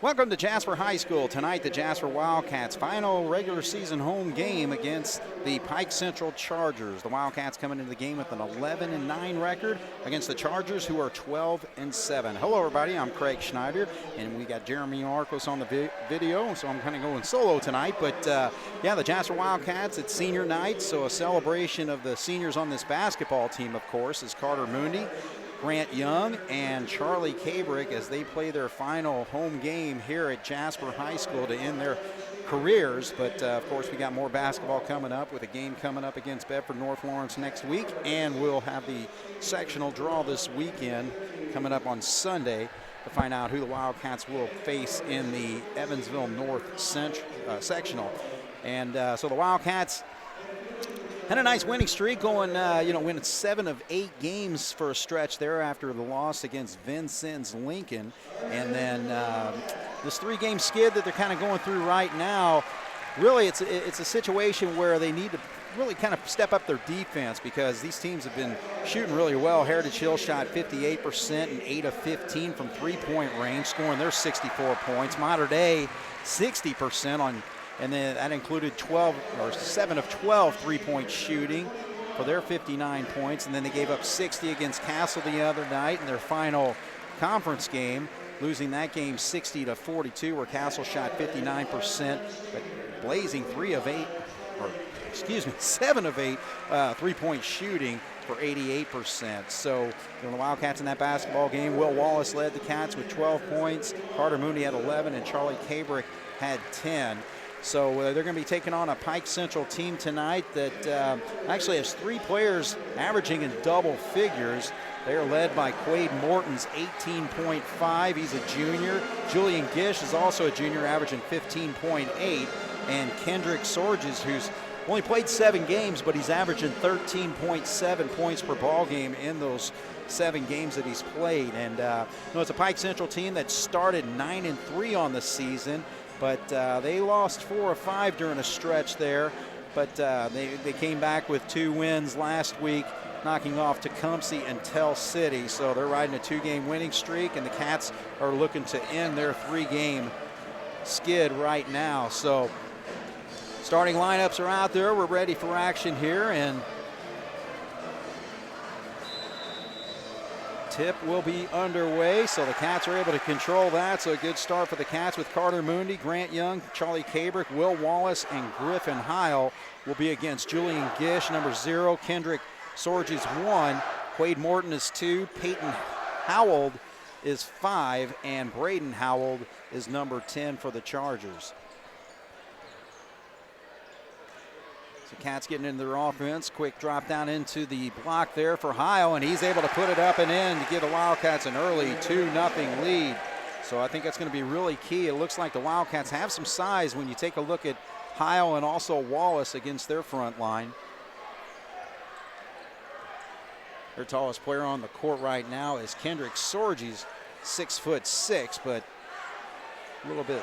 Welcome to Jasper High School. Tonight, the Jasper Wildcats' final regular season home game against the Pike Central Chargers. The Wildcats coming into the game with an 11-9 record against the Chargers, who are 12-7. Hello, everybody. I'm Craig Schneider, and we got Jeremy Marcos on the video, so I'm kind of going solo tonight. But, yeah, the Jasper Wildcats, it's senior night, so a celebration of the seniors on this basketball team, of course, is Carter Mooney, Grant Young, and Charlie Cabrick as they play their final home game here at Jasper High School to end their careers. But, of course, we got more basketball coming up with a game coming up against Bedford North Lawrence next week, and we'll have the sectional draw this weekend coming up on Sunday to find out who the Wildcats will face in the Evansville North sectional. And so the Wildcats had a nice winning streak going, winning 7 of 8 games for a stretch there after the loss against Vincennes Lincoln. And then this 3-game skid that they're kind of going through right now, really it's a situation where they need to really kind of step up their defense because these teams have been shooting really well. Heritage Hill shot 58% and 8 of 15 from three-point range, scoring their 64 points. Mater Dei 60% on. And then that included 7 of 12 three-point shooting for their 59 points. And then they gave up 60 against Castle the other night in their final conference game, losing that game 60-42, where Castle shot 59%, but blazing 7 of 8 three-point shooting for 88%. So, the Wildcats in that basketball game, Will Wallace led the Cats with 12 points. Carter Mooney had 11, and Charlie Cabrick had 10. So they're going to be taking on a Pike Central team tonight that actually has 3 players averaging in double figures. They are led by Quade Morton's 18.5. He's a junior. Julian Gish is also a junior, averaging 15.8. And Kendrick Sorges, who's only played 7 games, but he's averaging 13.7 points per ball game in those 7 games that he's played. And it's a Pike Central team that started 9-3 on the season. But they lost 4 of 5 during a stretch there. But they came back with 2 wins last week, knocking off Tecumseh and Tell City. So they're riding a 2-game winning streak, and the Cats are looking to end their 3-game skid right now. So starting lineups are out there. We're ready for action here, and tip will be underway, so the Cats are able to control that. So a good start for the Cats with Carter Mooney, Grant Young, Charlie Cabrick, Will Wallace, and Griffin Heil will be against Julian Gish, number 0, Kendrick Sorges 1, Quade Morton is 2, Peyton Howell is 5, and Braden Howell is number 10 for the Chargers. So Cats getting into their offense. Quick drop down into the block there for Heil, and he's able to put it up and in to give the Wildcats an early 2-0 lead. So I think that's going to be really key. It looks like the Wildcats have some size when you take a look at Heil and also Wallace against their front line. Their tallest player on the court right now is Kendrick Sorges, 6'6", but a little bit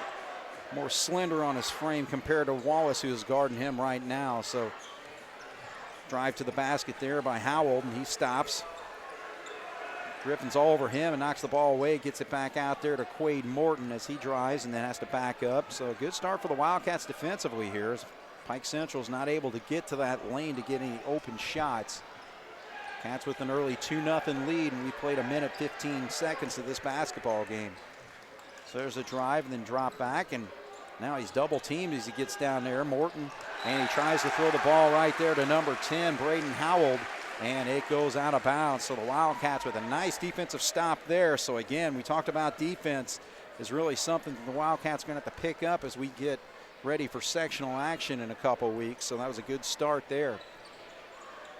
more slender on his frame compared to Wallace, who is guarding him right now. So drive to the basket there by Howell, and he stops. Griffin's all over him and knocks the ball away, gets it back out there to Quade Morton as he drives and then has to back up. So a good start for the Wildcats defensively here, as Pike Central's not able to get to that lane to get any open shots. Cats with an early 2-0 lead, and we played 1 minute 15 seconds of this basketball game. So there's a drive and then drop back, and now he's double teamed as he gets down there. Morton, and he tries to throw the ball right there to number 10, Braden Howell, and it goes out of bounds. So the Wildcats with a nice defensive stop there. So again, we talked about defense is really something that the Wildcats are going to have to pick up as we get ready for sectional action in a couple weeks. So that was a good start there.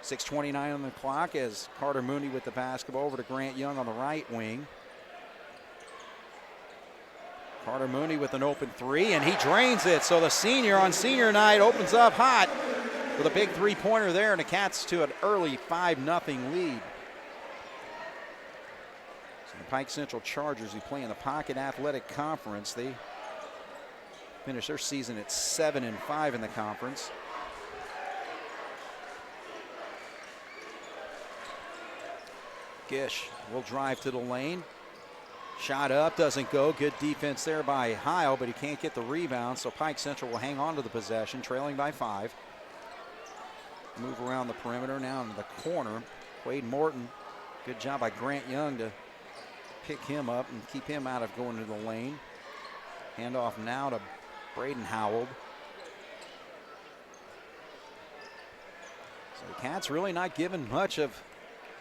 6:29 on the clock as Carter Mooney with the basketball over to Grant Young on the right wing. Carter Mooney with an open 3, and he drains it. So the senior on senior night opens up hot with a big 3-pointer there, and the Cats to an early 5-0 lead. So the Pike Central Chargers, who play in the Pocket Athletic Conference, they finish their season at 7-5 in the conference. Gish will drive to the lane. Shot up, doesn't go. Good defense there by Heil, but he can't get the rebound, so Pike Central will hang on to the possession, trailing by 5. Move around the perimeter now into the corner. Quade Morton, good job by Grant Young to pick him up and keep him out of going to the lane. Handoff now to Braden Howell. So the Cats really not given much of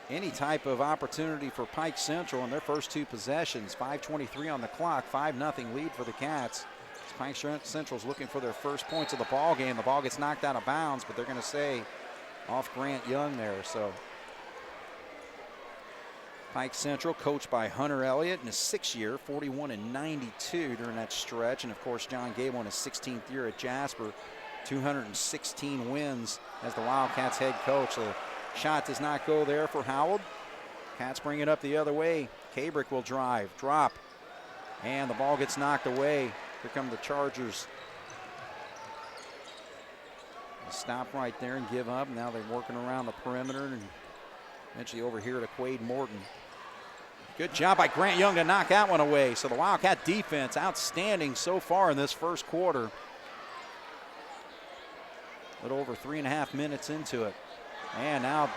any type of opportunity for Pike Central in their first 2 possessions. 5:23 on the clock, 5-0 lead for the Cats. Pike Central's looking for their first points of the ball game. The ball gets knocked out of bounds, but they're going to say off Grant Young there. So Pike Central, coached by Hunter Elliott in his 6th year, 41-92 during that stretch. And of course, John Gable in his 16th year at Jasper, 216 wins as the Wildcats head coach. The shot does not go there for Howell. Cats bring it up the other way. Cabrick will drive, drop, and the ball gets knocked away. Here come the Chargers. They'll stop right there and give up. Now they're working around the perimeter and eventually over here to Quade Morton. Good job by Grant Young to knock that one away. So the Wildcat defense outstanding so far in this first quarter. A little over 3.5 minutes into it. And now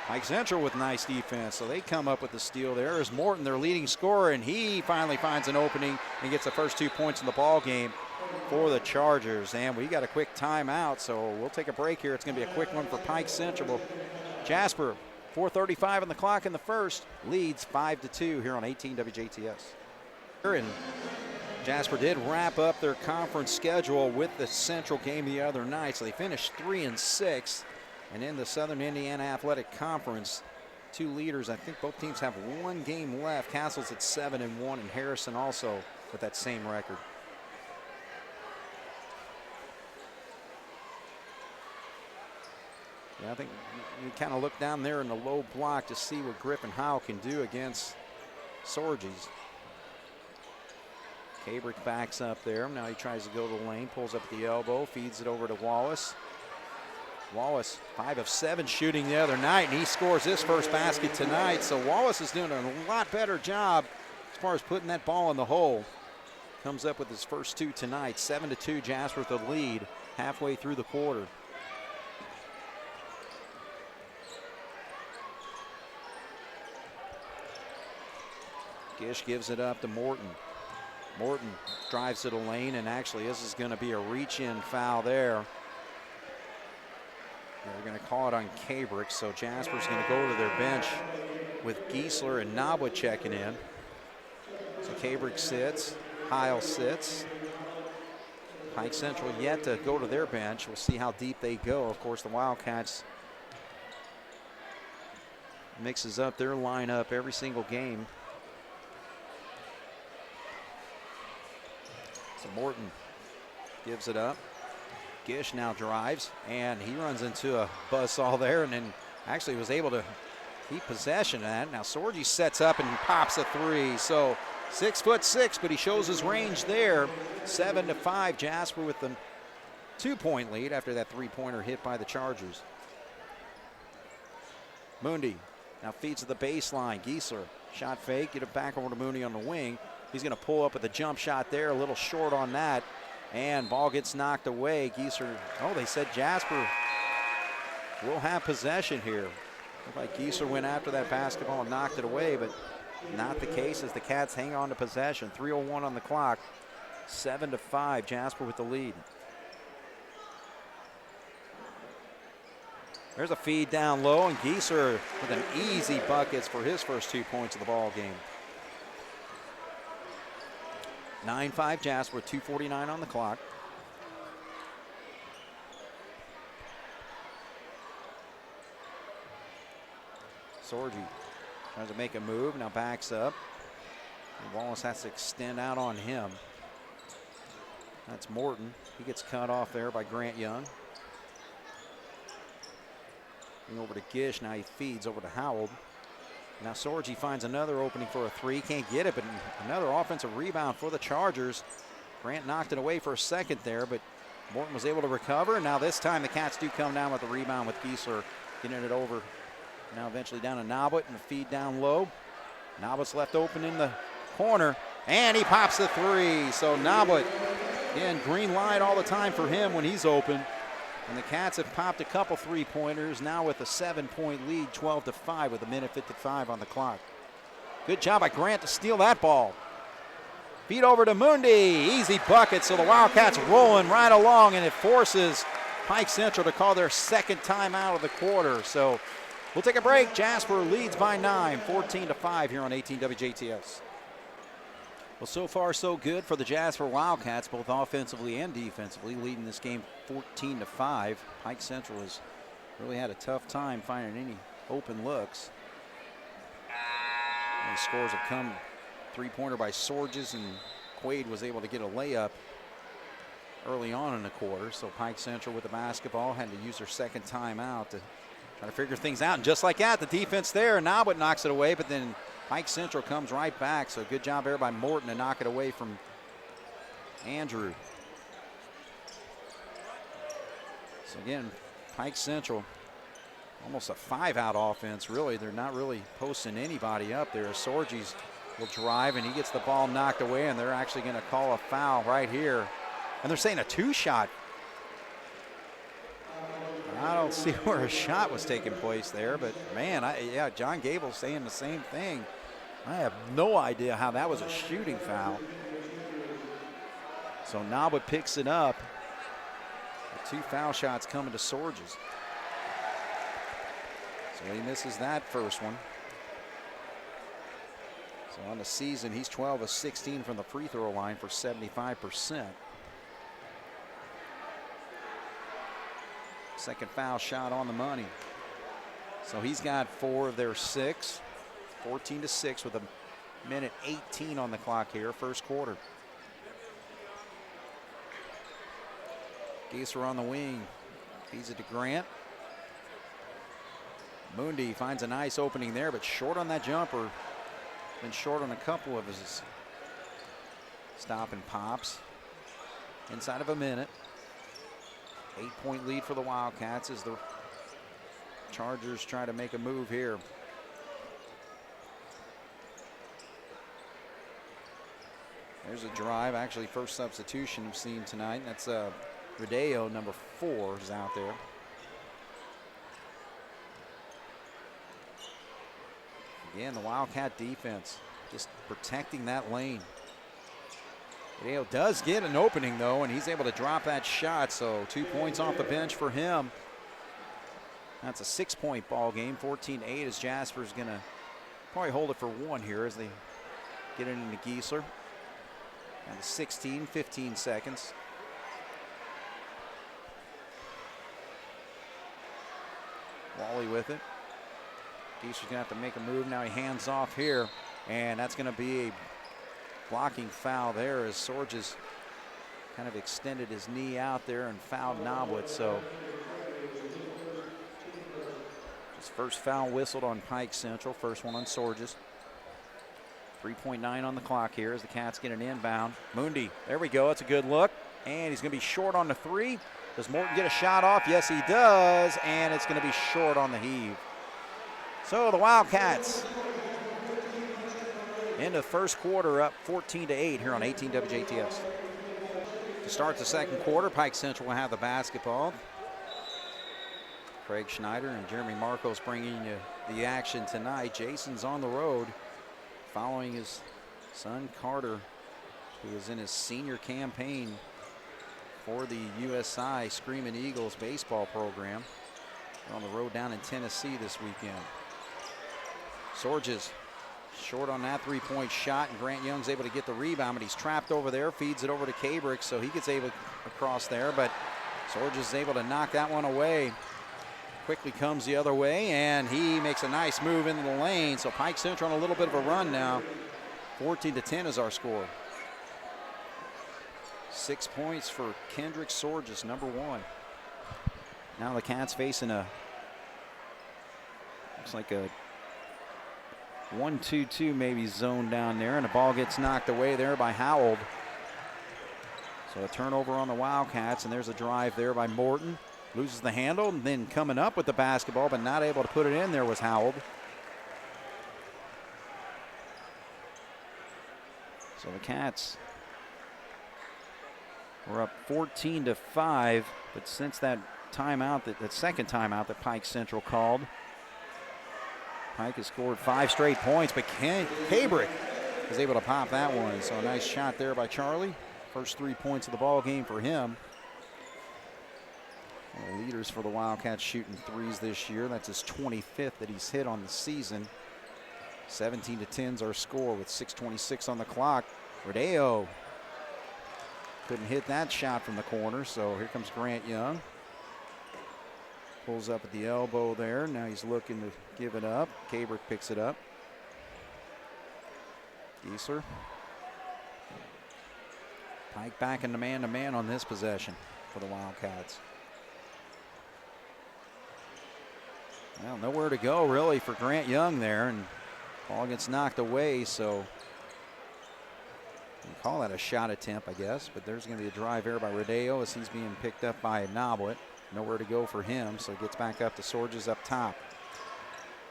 Pike Central with nice defense. So they come up with the steal there. Is Morton, their leading scorer, and he finally finds an opening and gets the first 2 points in the ball game for the Chargers. And we got a quick timeout, so we'll take a break here. It's going to be a quick one for Pike Central. Jasper, 4:35 on the clock in the first, leads 5-2 here on 18 WJTS. And Jasper did wrap up their conference schedule with the Central game the other night, so they finished 3-6. And in the Southern Indiana Athletic Conference, 2 leaders, I think both teams have 1 game left. Castle's at 7-1, and Harrison also with that same record. Yeah, I think you kind of look down there in the low block to see what Griffin Howe can do against Sorges. Cabrick backs up there. Now he tries to go to the lane, pulls up at the elbow, feeds it over to Wallace. Wallace, 5 of 7 shooting the other night, and he scores his first basket tonight. So Wallace is doing a lot better job as far as putting that ball in the hole. Comes up with his first 2 tonight. 7-2, Jasper with the lead halfway through the quarter. Gish gives it up to Morton. Morton drives to the lane, and actually this is going to be a reach-in foul there. They're going to call it on Cabrick, so Jasper's going to go to their bench with Giesler and Nabwa checking in. So Cabrick sits, Heil sits. Pike Central yet to go to their bench. We'll see how deep they go. Of course, the Wildcats mixes up their lineup every single game. So Morton gives it up. Gish now drives, and he runs into a buzzsaw there, and then actually was able to keep possession of that. Now Sorgi sets up and pops a 3. So 6'6", but he shows his range there. 7-5, Jasper with the 2-point lead after that 3-pointer hit by the Chargers. Mundi now feeds to the baseline. Giesler, shot fake, get it back over to Mooney on the wing. He's going to pull up with a jump shot there, a little short on that. And ball gets knocked away. Giesler, oh, they said Jasper will have possession here. Looked like Giesler went after that basketball and knocked it away, but not the case as the Cats hang on to possession. 3:01 on the clock. 7-5, Jasper with the lead. There's a feed down low, and Giesler with an easy buckets for his first 2 points of the ball game. 9-5 Jasper with 2:49 on the clock. Sorgi tries to make a move, now backs up. And Wallace has to extend out on him. That's Morton. He gets cut off there by Grant Young. And over to Gish, now he feeds over to Howell. Now Sorgi finds another opening for a 3, can't get it, but another offensive rebound for the Chargers. Grant knocked it away for a second there, but Morton was able to recover, and now this time the Cats do come down with the rebound with Giesler getting it over. Now eventually down to Nabwa and the feed down low. Nabwa's left open in the corner, and he pops the three. So Nabut, again, green light all the time for him when he's open. And the Cats have popped a couple three-pointers, now with a 7-point lead, 12-5 with 1:55 on the clock. Good job by Grant to steal that ball. Feed over to Mundi, easy bucket, so the Wildcats rolling right along, and it forces Pike Central to call their second timeout of the quarter. So we'll take a break. Jasper leads by 9, 14-5 here on 18 WJTS. Well, so far so good for the Jasper Wildcats, both offensively and defensively, leading this game 14-5. Pike Central has really had a tough time finding any open looks. And the scores have come three-pointer by Sorges, and Quaid was able to get a layup early on in the quarter. So Pike Central with the basketball had to use their second timeout to try to figure things out. And just like that, the defense there, Nabut knocks it away, but then Pike Central comes right back. So good job there by Morton to knock it away from Andrew. So again, Pike Central, almost a 5-out offense, really. They're not really posting anybody up there. Sorges will drive, and he gets the ball knocked away, and they're actually going to call a foul right here. And they're saying a 2-shot. I don't see where a shot was taking place there, but man, yeah, John Gable's saying the same thing. I have no idea how that was a shooting foul. So Nabut picks it up. The 2 foul shots coming to Sorges. So he misses that first one. So on the season, he's 12 of 16 from the free throw line for 75%. Second foul shot on the money. So he's got 4 of their 6. 14-6 with 1:18 on the clock here, first quarter. Gieser on the wing, feeds it to Grant. Mundi finds a nice opening there, but short on that jumper. Been short on a couple of his stop and pops. Inside of a minute. 8-point lead for the Wildcats as the Chargers try to make a move here. There's a drive, actually first substitution we've seen tonight. That's Rodeo, number 4, is out there. Again, the Wildcat defense just protecting that lane. Rodeo does get an opening though, and he's able to drop that shot, so 2 points off the bench for him. That's a 6-point ball game, 14-8, as Jasper's gonna probably hold it for 1 here as they get it into Gieser. And 16, 15 seconds. Wally with it. Gieser's gonna have to make a move. Now he hands off here, and that's gonna be a blocking foul there as Sorges kind of extended his knee out there and fouled Nabut. So his first foul whistled on Pike Central, first one on Sorges. 3.9 on the clock here as the Cats get an inbound. Mundi, there we go, that's a good look. And he's gonna be short on the 3. Does Morton get a shot off? Yes, he does, and it's gonna be short on the heave. So the Wildcats into the first quarter up 14-8 here on 18 WJTS. To start the second quarter, Pike Central will have the basketball. Craig Schneider and Jeremy Marcos bringing you the action tonight. Jason's on the road, following his son Carter, who is in his senior campaign for the USI Screaming Eagles baseball program. They're on the road down in Tennessee this weekend. Sorges short on that 3-point shot, and Grant Young's able to get the rebound, but he's trapped over there, feeds it over to Cabrick, so he gets able across there, but Sorges is able to knock that one away. Quickly comes the other way, and he makes a nice move into the lane. So Pike Central on a little bit of a run now. 14-10 is our score. 6 points for Kendrick Sorges, number 1. Now the Cats facing a, looks like a 1-2-2 maybe zone down there, and the ball gets knocked away there by Howell. So a turnover on the Wildcats, and there's a drive there by Morton. Loses the handle, and then coming up with the basketball, but not able to put it in there was Howell. So the Cats were up 14-5, but since that timeout, that second timeout that Pike Central called, Pike has scored 5 straight points, but Cabrick is able to pop that one. So a nice shot there by Charlie. First 3 points of the ball game for him. One of the leaders for the Wildcats shooting threes this year. That's his 25th that he's hit on the season. 17-10 is our score with 6:26 on the clock. Rodeo couldn't hit that shot from the corner, so here comes Grant Young. Pulls up at the elbow there. Now he's looking to give it up. Cabrick picks it up. Giesler. Pike back into man-to-man on this possession for the Wildcats. Well, nowhere to go really for Grant Young there, and ball gets knocked away, so you can call that a shot attempt, I guess, but there's going to be a drive here by Rodeo as he's being picked up by Noblet. Nowhere to go for him, so he gets back up to Sorges up top.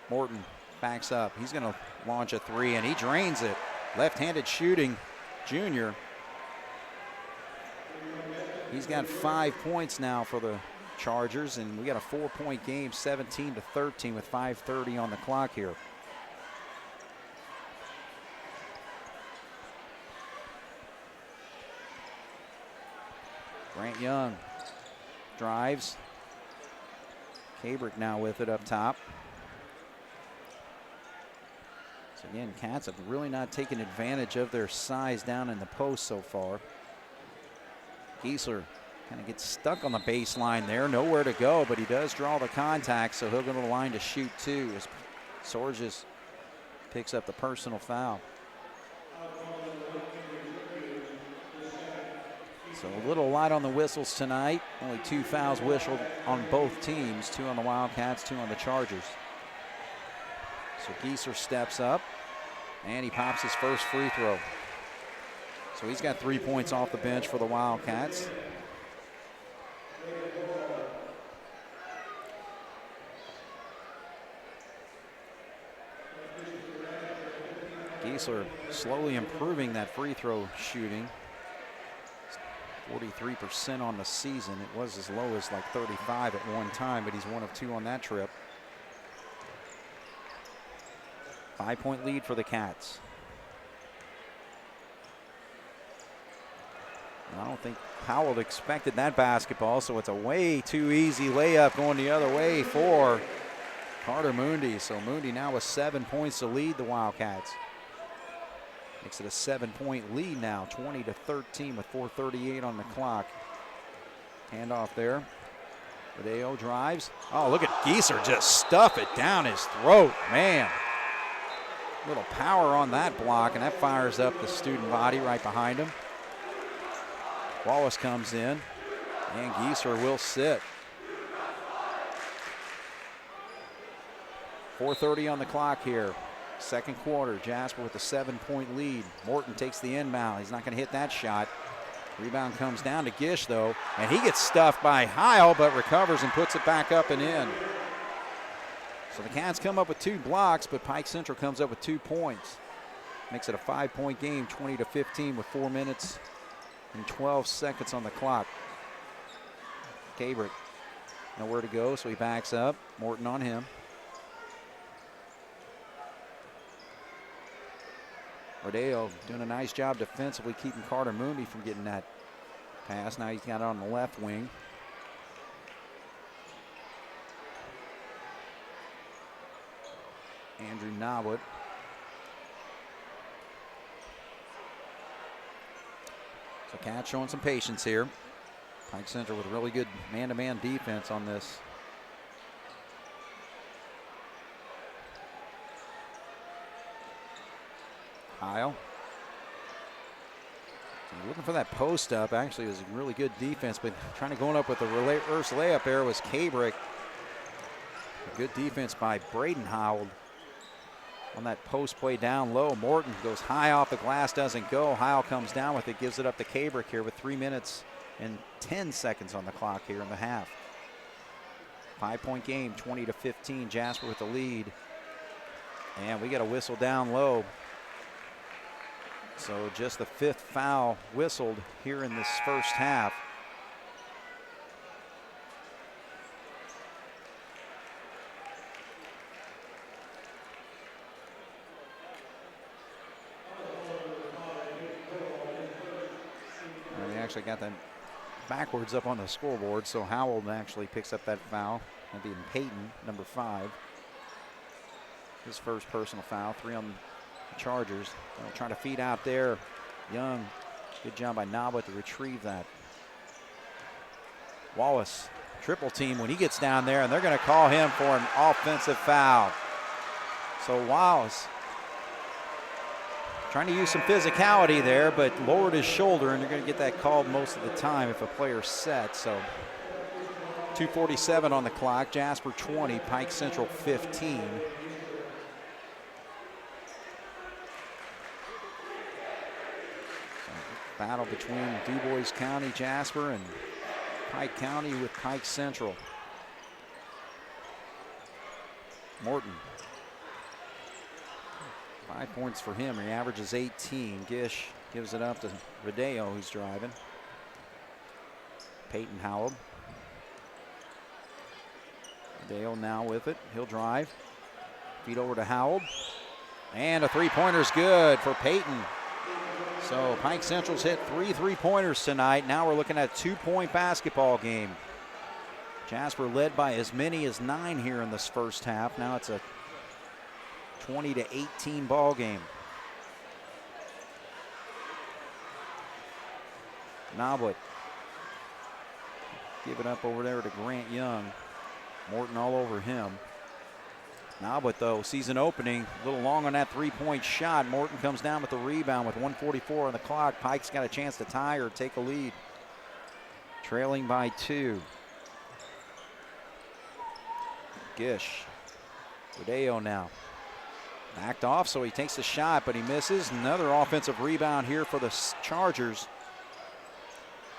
Morton backs up. He's going to launch a 3, and he drains it. Left-handed shooting, junior. He's got 5 points now for the Chargers, and we got a 4-point game, 17-13 with 5:30 on the clock here. Grant Young drives. Cabrick now with it up top. So again, Cats have really not taken advantage of their size down in the post so far. Giesler kind of gets stuck on the baseline there, nowhere to go, but he does draw the contact, so he'll go to the line to shoot 2 as Sorges picks up the personal foul. So a little light on the whistles tonight. Only 2 fouls whistled on both teams, 2 on the Wildcats, 2 on the Chargers. So Giesler steps up, and he pops his first free throw. So he's got 3 points off the bench for the Wildcats. Giesler slowly improving that free throw shooting. 43% on the season. It was as low as like 35 at one time, but he's 1 of 2 on that trip. 5-point lead for the Cats. I don't think Howell expected that basketball, so it's a way too easy layup going the other way for Carter Moondy. So Moondy now with 7 points to lead the Wildcats. Makes it a 7-point lead now, 20-13 with 4:38 on the clock. Handoff there. Rodeo drives. Oh, look at Giesler just stuff it down his throat, man. Little power on that block, and that fires up the student body right behind him. Wallace comes in, and Giesler will sit. 4:30 on the clock here. Second quarter, Jasper with a 7-point lead. Morton takes the inbound. He's not going to hit that shot. Rebound comes down to Gish, though, and he gets stuffed by Heil, but recovers and puts it back up and in. So the Cats come up with 2 blocks, but Pike Central comes up with 2 points. Makes it a 5-point game, 20-15 with 4 minutes and 12 seconds on the clock. Cabrick nowhere to go, so he backs up. Morton on him. Rodeo doing a nice job defensively keeping Carter Mooney from getting that pass. Now he's got it on the left wing. Andrew Noblet. So Cats showing some patience here. Pike Central with really good man-to-man defense on this. Heil. So looking for that post up. Actually, it was a really good defense, but trying to go up with the reverse layup there was Cabrick. Good defense by Braden Howell on that post play down low. Morton goes high off the glass, doesn't go. Heil comes down with it, gives it up to Cabrick here with 3 minutes and 10 seconds on the clock here in the half. 5-point game, 20-15. Jasper with the lead. And we got a whistle down low. So just the 5th foul whistled here in this first half. And they actually got that backwards up on the scoreboard, so Howell actually picks up that foul. That'd be Peyton, number 5. His first personal foul, 3 on the Chargers. They'll try to feed out there. Young, good job by Nabla to retrieve that. Wallace, triple team when he gets down there, and they're going to call him for an offensive foul. So Wallace trying to use some physicality there, but lowered his shoulder, and you're going to get that called most of the time if a player's set. So 2:47 on the clock. Jasper 20, Pike Central 15. Battle between DuBois County, Jasper, and Pike County with Pike Central. Morton. 5 points for him. He averages 18. Gish gives it up to Rodeo, who's driving. Peyton Howell. Rodeo now with it. He'll drive. Feed over to Howell. And a three-pointer's good for Peyton. So Pike Central's hit 3 3-pointers tonight. Now we're looking at a 2-point basketball game. Jasper led by as many as 9 here in this first half. Now it's a 20-18 ball game. Noblet. Give it up over there to Grant Young. Morton all over him. Noblet, though, season opening, a little long on that 3-point shot. Morton comes down with the rebound with 1:44 on the clock. Pike's got a chance to tie or take a lead. Trailing by 2. Gish. Rodeo now. Backed off, so he takes the shot, but he misses. Another offensive rebound here for the Chargers.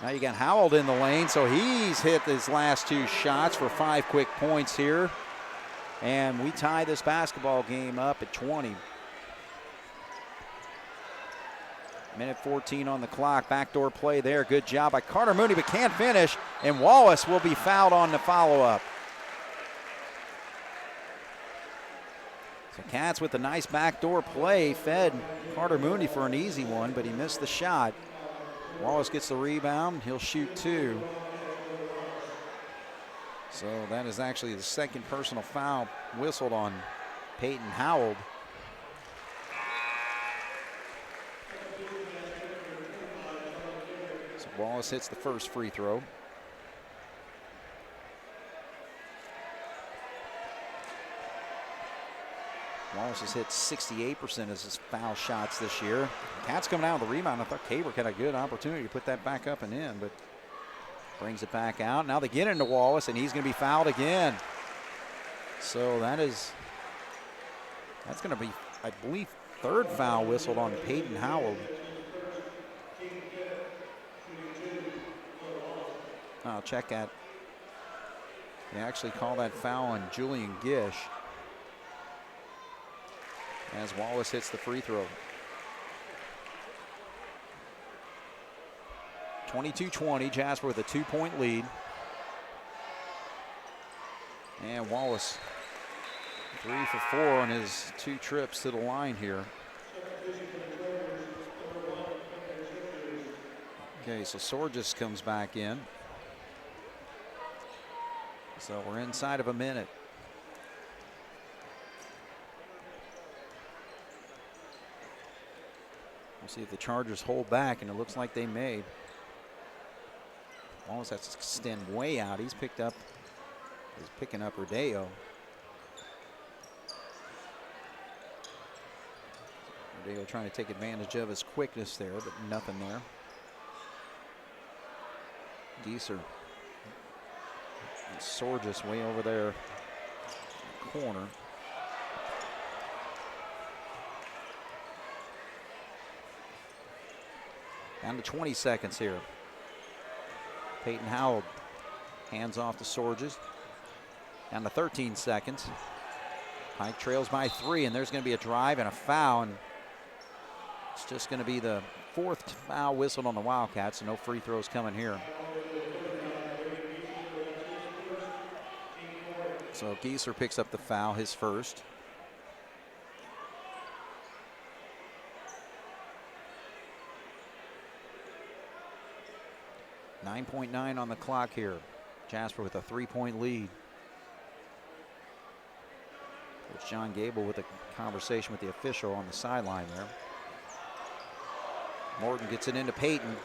Now you got Howell in the lane, so he's hit his last 2 shots for 5 quick points here. And we tie this basketball game up at 20. Minute 14 on the clock. Backdoor play there. Good job by Carter Mooney, but can't finish. And Wallace will be fouled on the follow-up. So Cats with a nice backdoor play fed Carter Mooney for an easy one, but he missed the shot. Wallace gets the rebound. He'll shoot 2. So that is actually the second personal foul whistled on Peyton Howell. So Wallace hits the first free throw. Wallace has hit 68% of his foul shots this year. Cats coming out with the rebound. I thought Cabrick had a good opportunity to put that back up and in, but brings it back out. Now they get into Wallace, and he's going to be fouled again. So that's going to be, I believe, 3rd foul whistled on Peyton Howell. I'll check that. They actually call that foul on Julian Gish as Wallace hits the free throw. 22-20, Jasper with a 2-point lead. And Wallace 3 for 4 on his 2 trips to the line here. Okay, so Sorgis comes back in. So we're inside of a minute. We'll see if the Chargers hold back, and it looks like they may. Wallace has to extend way out. He's picking up Rodeo. Rodeo trying to take advantage of his quickness there, but nothing there. Deeser. Sorgis way over there in the corner. Down to 20 seconds here. Peyton Howell hands off to Sorgis. Down to 13 seconds. Pike trails by 3, and there's going to be a drive and a foul. And It's just going to be the 4th foul whistled on the Wildcats, so no free throws coming here. So Gieser picks up the foul, his first. .9 on the clock here. Jasper with a 3-point lead. Coach John Gable with a conversation with the official on the sideline there. Morton gets it into Peyton.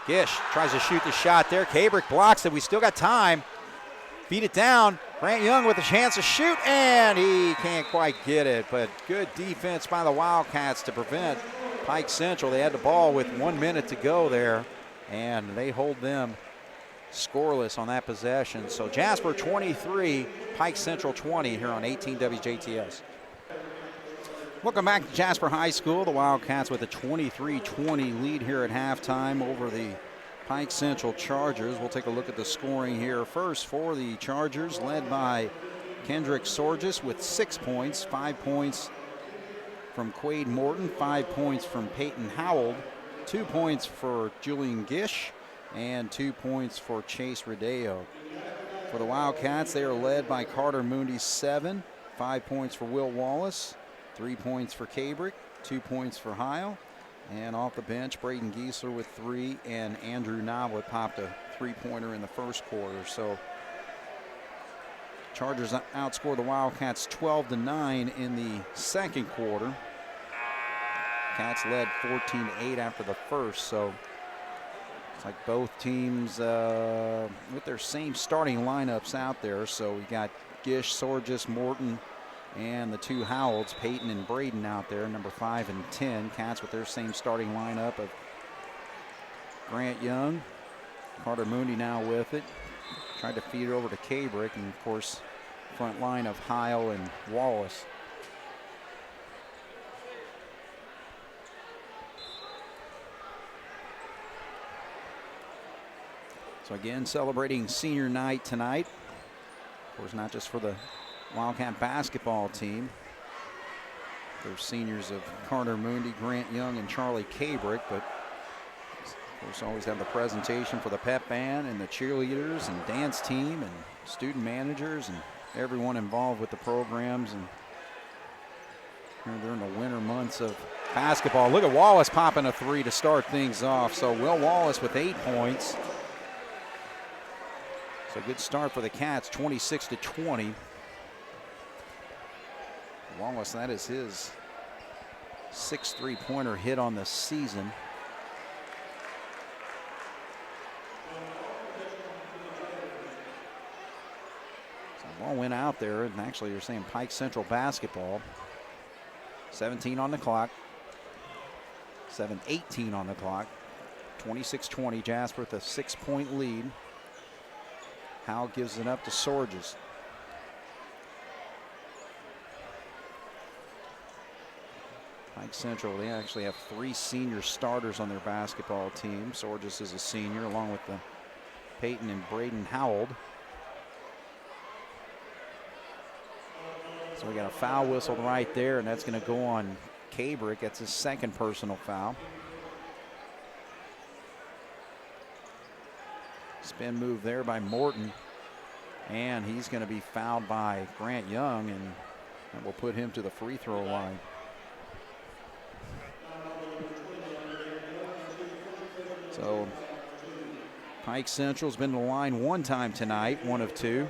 Gish tries to shoot the shot there. Cabrick blocks it. We still got time. Beat it down. Grant Young with a chance to shoot, and he can't quite get it. But good defense by the Wildcats to prevent Pike Central. They had the ball with 1 minute to go there, and they hold them scoreless on that possession. So Jasper 23, Pike Central 20 here on 18 WJTS. Welcome back to Jasper High School. The Wildcats with a 23-20 lead here at halftime over the Pike Central Chargers. We'll take a look at the scoring here. First for the Chargers, led by Kendrick Sorgis with 6 points, 5 points from Quade Morton, 5 points from Peyton Howell, 2 points for Julian Gish, and 2 points for Chase Rodeo. For the Wildcats, they are led by Carter Mooney, 7, 5 points for Will Wallace, 3 points for Cabrick, 2 points for Heil. And off the bench, Braden Giesler with 3, and Andrew Noblett popped a 3-pointer in the first quarter. So Chargers outscored the Wildcats 12-9 in the second quarter. Cats led 14-8 after the first. So it's like both teams with their same starting lineups out there. So we got Gish, Sorgis, Morton, and the 2 Howells, Peyton and Braden out there, number 5 and 10. Cats with their same starting lineup of Grant Young. Carter Mooney now with it. Tried to feed it over to Cabrick, and of course, front line of Heil and Wallace. So again, celebrating senior night tonight. Of course, not just for the Wildcat basketball team. There's seniors of Carter Mooney, Grant Young, and Charlie Cabrick, but of course always have the presentation for the pep band and the cheerleaders and dance team and student managers and everyone involved with the programs. And here during the winter months of basketball. Look at Wallace popping a 3 to start things off. So Will Wallace with 8 points. So good start for the Cats, 26-20. Wallace, that is his 6th 3-pointer hit on the season. So the ball went out there, and actually you're saying Pike Central basketball. 17 on the clock. 7:18 on the clock. 26-20, Jasper with a 6-point lead. Howell gives it up to Sorgis. Pike Central, they actually have 3 senior starters on their basketball team. Sorgis is a senior, along with the Peyton and Braden Howell. So we got a foul whistled right there, and that's going to go on Cabrick. That's his 2nd personal foul. Spin move there by Morton, and he's going to be fouled by Grant Young, and that will put him to the free throw line. So Pike Central's been to the line 1 time tonight, 1 of 2.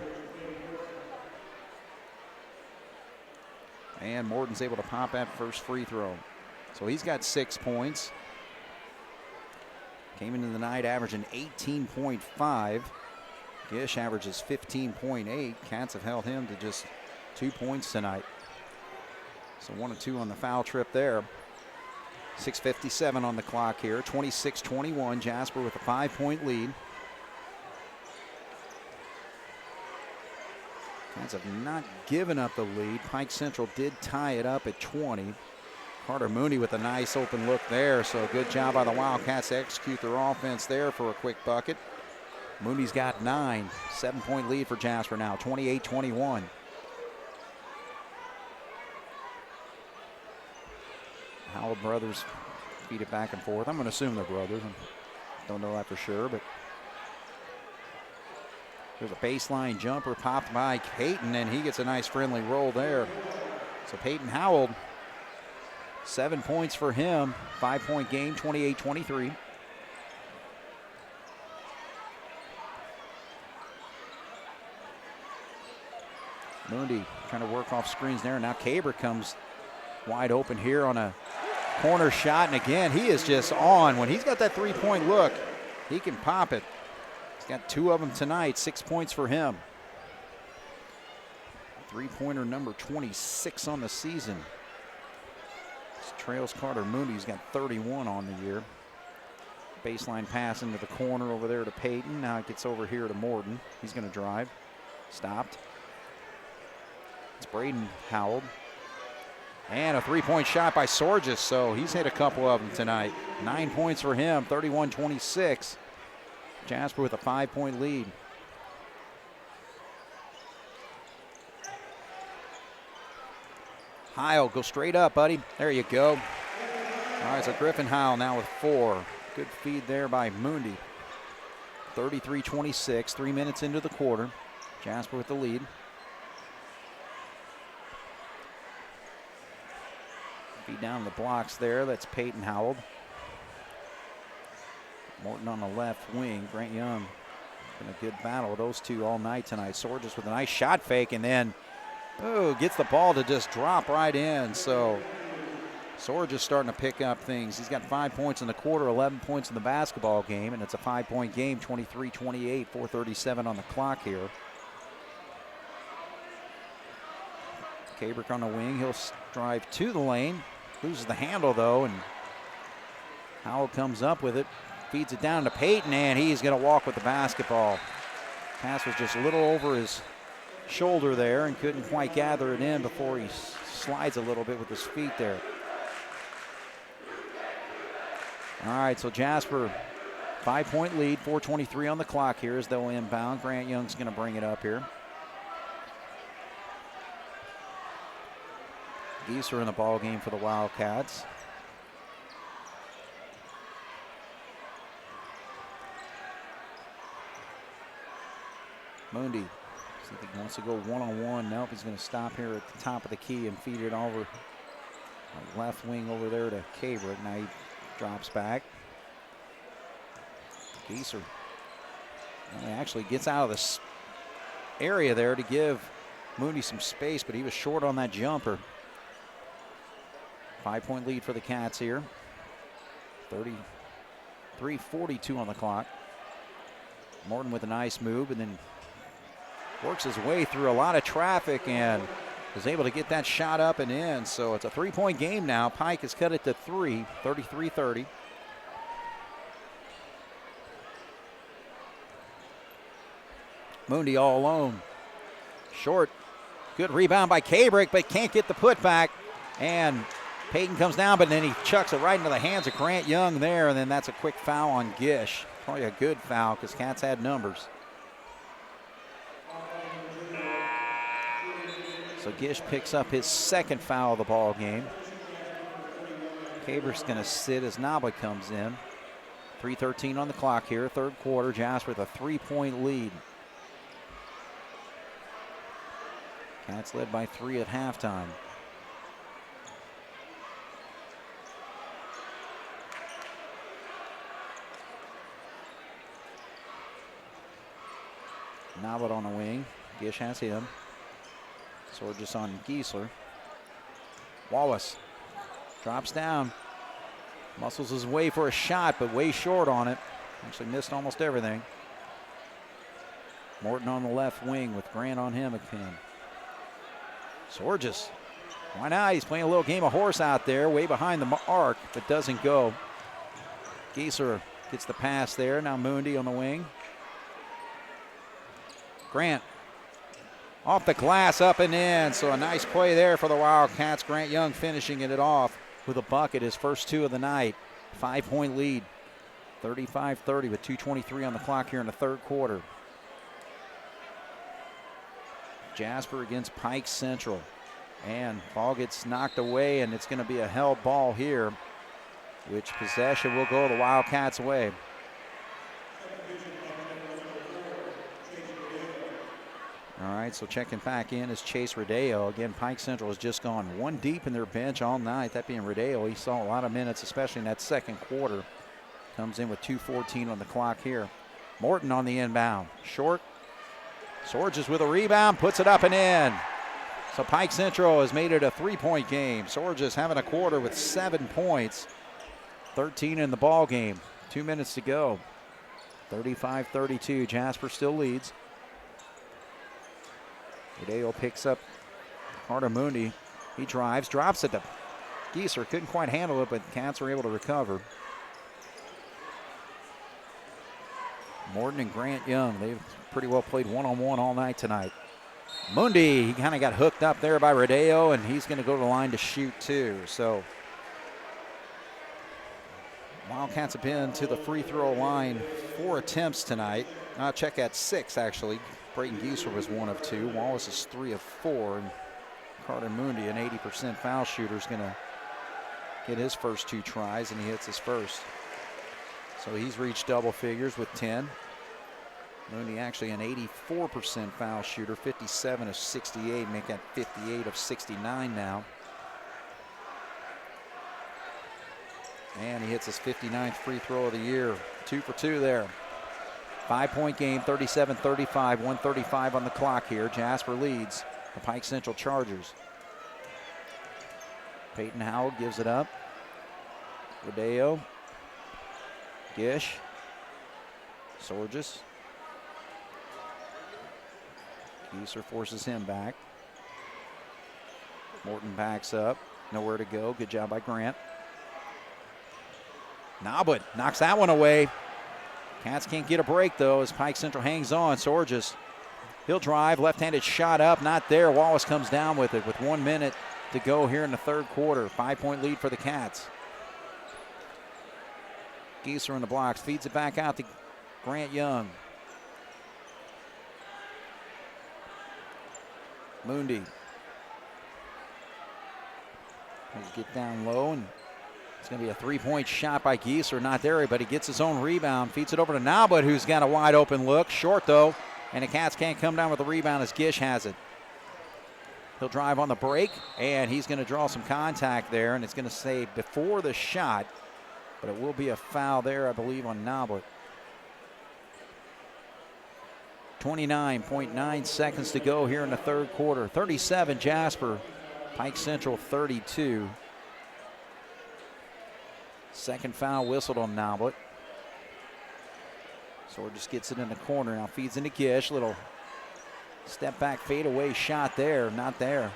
And Morton's able to pop that first free throw. So he's got 6 points. Came into the night averaging 18.5. Gish averages 15.8. Cats have held him to just 2 points tonight. So 1 of 2 on the foul trip there. 6:57 on the clock here. 26-21. Jasper with a 5-point lead. Cats have not given up the lead. Pike Central did tie it up at 20. Carter Mooney with a nice open look there. So good job by the Wildcats to execute their offense there for a quick bucket. Mooney's got 9. 7-point lead for Jasper now. 28-21. Howell Howell brothers feed it back and forth. I'm going to assume they're brothers. Don't know that for sure, but there's a baseline jumper popped by Peyton, and he gets a nice friendly roll there. So Peyton Howell, 7 points for him, 5-point game, 28-23. Moondy trying to work off screens there. Now Caber comes wide open here on a corner shot, and again, he is just on. When he's got that three-point look, he can pop it. He's got 2 of them tonight, 6 points for him. Three-pointer number 26 on the season. This trails Carter Moondy. He's got 31 on the year. Baseline pass into the corner over there to Peyton. Now it gets over here to Morton. He's going to drive. Stopped. It's Braden Howell. And a three-point shot by Sorgis, so he's hit a couple of them tonight. 9 points for him, 31-26. Jasper with a 5-point lead. Heil, go straight up, buddy. There you go. All right, so Griffin Heil now with 4. Good feed there by Moondy. 33-26, 3 minutes into the quarter. Jasper with the lead. Feed down the blocks there. That's Peyton Howell. Morton on the left wing. Grant Young. Been a good battle with those two all night tonight. Sorgis with a nice shot fake, and then gets the ball to just drop right in. So Sorgis starting to pick up things. He's got 5 points in the quarter, 11 points in the basketball game, and it's a 5-point game, 23-28, 4:37 on the clock here. Cabrick on the wing. He'll drive to the lane. Loses the handle, though, and Howell comes up with it. Feeds it down to Peyton, and he's going to walk with the basketball. Pass was just a little over his shoulder there and couldn't quite gather it in before he slides a little bit with his feet there. All right, so Jasper, 5-point lead, 4:23 on the clock here as they'll inbound. Grant Young's going to bring it up here. Gieser in the ball game for the Wildcats. Moondy, see if he wants to go one-on-one. Nope, he's going to stop here at the top of the key and feed it over left wing over there to Cabrick. Now he drops back. Gieser actually gets out of this area there to give Moondy some space, but he was short on that jumper. 5-point lead for the Cats here. 33-42 on the clock. Morton with a nice move and then works his way through a lot of traffic and is able to get that shot up and in. So it's a 3-point game now. Pike has cut it to 3, 33-30. Moondy all alone. Short. Good rebound by Cabrick, but can't get the putback. And Peyton comes down, but then he chucks it right into the hands of Grant Young there, and then that's a quick foul on Gish. Probably a good foul because Cats had numbers. So Gish picks up his second foul of the ball game. Cabrick's going to sit as Naba comes in. 3:13 on the clock here, third quarter. Jasper with a 3-point lead. Cats led by 3 at halftime. Nablet on the wing. Gish has him. Sorgis on Giesler. Wallace drops down. Muscles his way for a shot, but way short on it. Actually missed almost everything. Morton on the left wing with Grant on him again. Sorgis. Why not? He's playing a little game of horse out there, way behind the arc, but doesn't go. Giesler gets the pass there. Now Moondy on the wing. Grant off the glass, up and in. So a nice play there for the Wildcats. Grant Young finishing it off with a bucket, his first 2 of the night. 5-point lead, 35-30 with 2:23 on the clock here in the third quarter. Jasper against Pike Central. And ball gets knocked away, and it's going to be a held ball here, which possession will go the Wildcats' way. All right, so checking back in is Chase Rodeo. Again, Pike Central has just gone one deep in their bench all night, that being Rodeo. He saw a lot of minutes, especially in that second quarter. Comes in with 2:14 on the clock here. Morton on the inbound. Short. Sorges with a rebound, puts it up and in. So Pike Central has made it a three-point game. Sorges having a quarter with 7 points. 13 in the ball game. 2 minutes to go. 35-32. Jasper still leads. Rodeo picks up Carter Mooney. He drives, drops it to Gieser. Couldn't quite handle it, but Cats were able to recover. Morton and Grant Young, they've pretty well played one-on-one all night tonight. Mundy, he kind of got hooked up there by Rodeo, and he's going to go to the line to shoot too. So Wildcats have been to the free throw line 4 attempts tonight. Check at 6 actually. Brayton Gieser was 1 of 2. Wallace is 3 of 4. And Carter Moondy, an 80% foul shooter, is going to get his first 2 tries, and he hits his first. So he's reached double figures with 10. Mooney actually an 84% foul shooter, 57 of 68, make that 58 of 69 now. And he hits his 59th free throw of the year. 2 for 2 there. 5-point game, 37-35, 1:35 on the clock here. Jasper leads the Pike Central Chargers. Peyton Howell gives it up. Rodeo. Gish. Sorges. Gieser forces him back. Morton backs up. Nowhere to go. Good job by Grant. Nobwood knocks that one away. Cats can't get a break, though, as Pike Central hangs on. Sorges, he'll drive. Left-handed shot up. Not there. Wallace comes down with it with 1 minute to go here in the third quarter. 5-point lead for the Cats. Gieser in the blocks. Feeds it back out to Grant Young. Mundy. He'll get down low, and it's going to be a 3-point shot by Gieser. Not there, but he gets his own rebound. Feeds it over to Nobwood, who's got a wide open look. Short, though, and the Cats can't come down with the rebound as Gish has it. He'll drive on the break, and he's going to draw some contact there, and it's going to say before the shot, but it will be a foul there, I believe, on Nobwood. 29.9 seconds to go here in the third quarter. 37 Jasper, Pike Central 32. Second foul whistled on Nobwood. Sorges gets it in the corner, now feeds into Gish. Little step back fadeaway shot there, not there.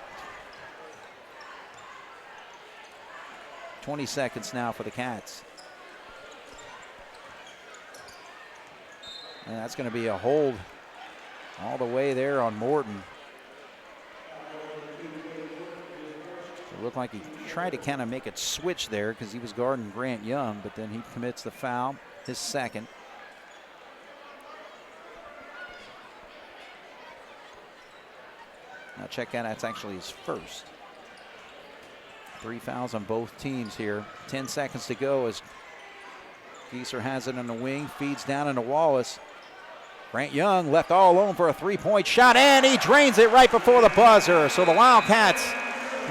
20 seconds now for the Cats. And that's going to be a hold all the way there on Morton. It looked like he tried to kind of make it switch there because he was guarding Grant Young, but then he commits the foul, his second. Now check that, that's actually his first. 3 fouls on both teams here. 10 seconds to go as Gieser has it on the wing, feeds down into Wallace. Grant Young left all alone for a 3-point shot, and he drains it right before the buzzer. So the Wildcats,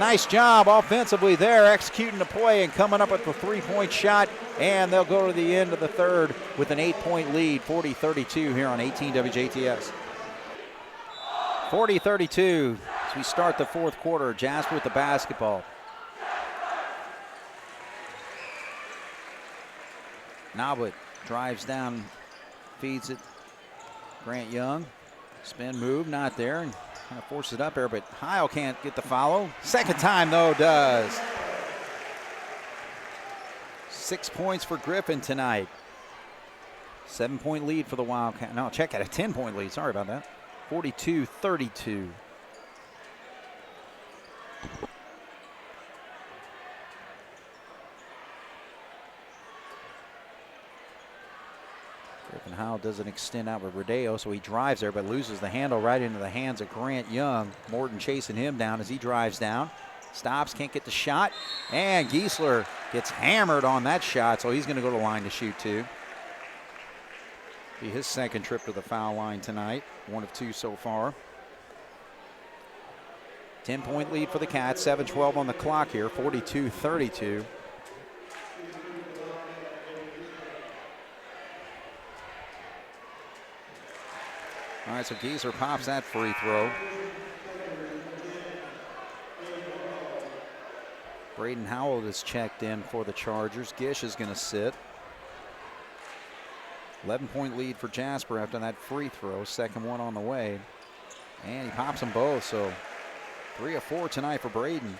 nice job offensively there, executing the play and coming up with the 3-point shot, and they'll go to the end of the third with an 8-point lead, 40-32 here on 18 WJTS. 40-32 as we start the fourth quarter. Jasper with the basketball. Nobwood drives down, feeds it. Grant Young, spin move, not there, and kind of forces it up there, but Heil can't get the follow. Second time, though, does. 6 points for Griffin tonight. 7-point lead for the Wildcats. No, check out a 10-point lead. Sorry about that. 42-32. Griffin Howell doesn't extend out with Rodeo, so he drives there but loses the handle right into the hands of Grant Young. Morton chasing him down as he drives down. Stops, can't get the shot, and Giesler gets hammered on that shot, so he's going to go to the line to shoot two. Be his second trip to the foul line tonight, 1 of 2 so far. 10-point lead for the Cats, 7:12 on the clock here, 42-32. All right, so Giesler pops that free throw. Braden Howell is checked in for the Chargers. Gish is going to sit. 11-point lead for Jasper after that free throw. Second one on the way. And he pops them both, so 3 of 4 tonight for Braden.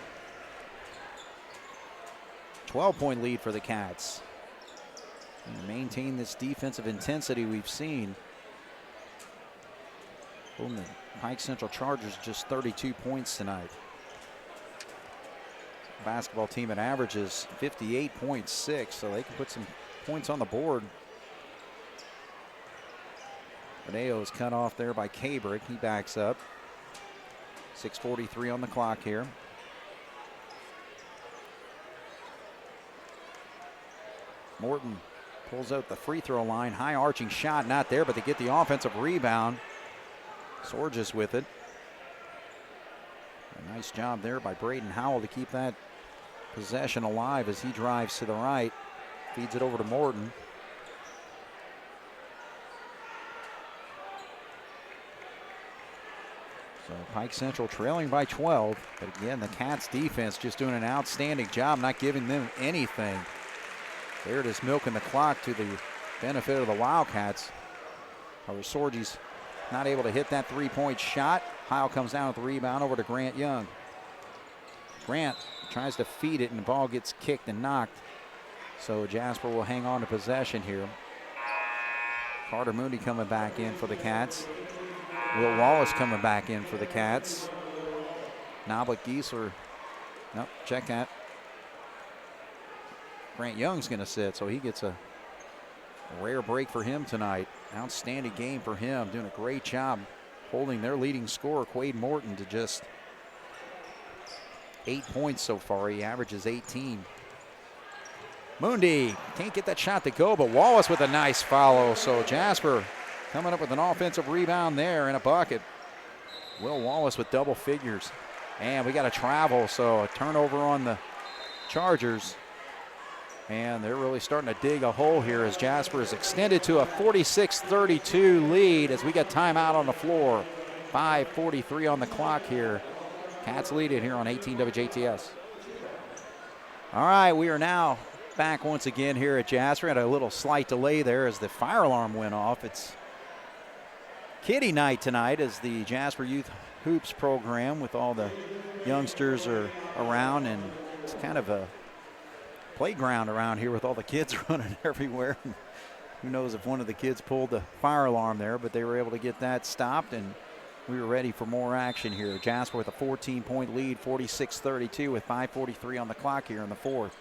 12-point lead for the Cats. And maintain this defensive intensity we've seen. Boom, the Pike Central Chargers just 32 points tonight. Basketball team at averages 58.6, so they can put some points on the board. Rodeo is cut off there by Cabrick. He backs up. 6:43 on the clock here. Morton pulls out the free throw line. High arching shot, not there, but they get the offensive rebound. Sorges with it. A nice job there by Braden Howell to keep that possession alive as he drives to the right. Feeds it over to Morton. So Pike Central trailing by 12. But again, the Cats defense just doing an outstanding job, not giving them anything. They're just milking the clock to the benefit of the Wildcats. However, Sorges not able to hit that three-point shot. Howell comes down with the rebound over to Grant Young. Grant tries to feed it, and the ball gets kicked and knocked. So Jasper will hang on to possession here. Carter Mooney coming back in for the Cats. Will Wallace coming back in for the Cats. Noblet Giesler. Nope, check that. Grant Young's going to sit, so he gets a rare break for him tonight. Outstanding game for him, doing a great job holding their leading scorer, Quade Morton, to just 8 points so far. He averages 18. Mundi can't get that shot to go, but Wallace with a nice follow. So Jasper coming up with an offensive rebound there and a bucket. Will Wallace with double figures. And we got a travel, so a turnover on the Chargers. And they're really starting to dig a hole here as Jasper is extended to a 46-32 lead as we got timeout on the floor. 5:43 on the clock here. Cats lead it here on 18 WJTS. All right, we are now back once again here at Jasper. Had a little slight delay there as the fire alarm went off. It's Kitty night tonight as the Jasper Youth Hoops program with all the youngsters are around, and it's kind of a playground around here with all the kids running everywhere. Who knows if one of the kids pulled the fire alarm there, but they were able to get that stopped, and we were ready for more action here. Jasper with a 14-point lead, 46-32 with 5:43 on the clock here in the fourth.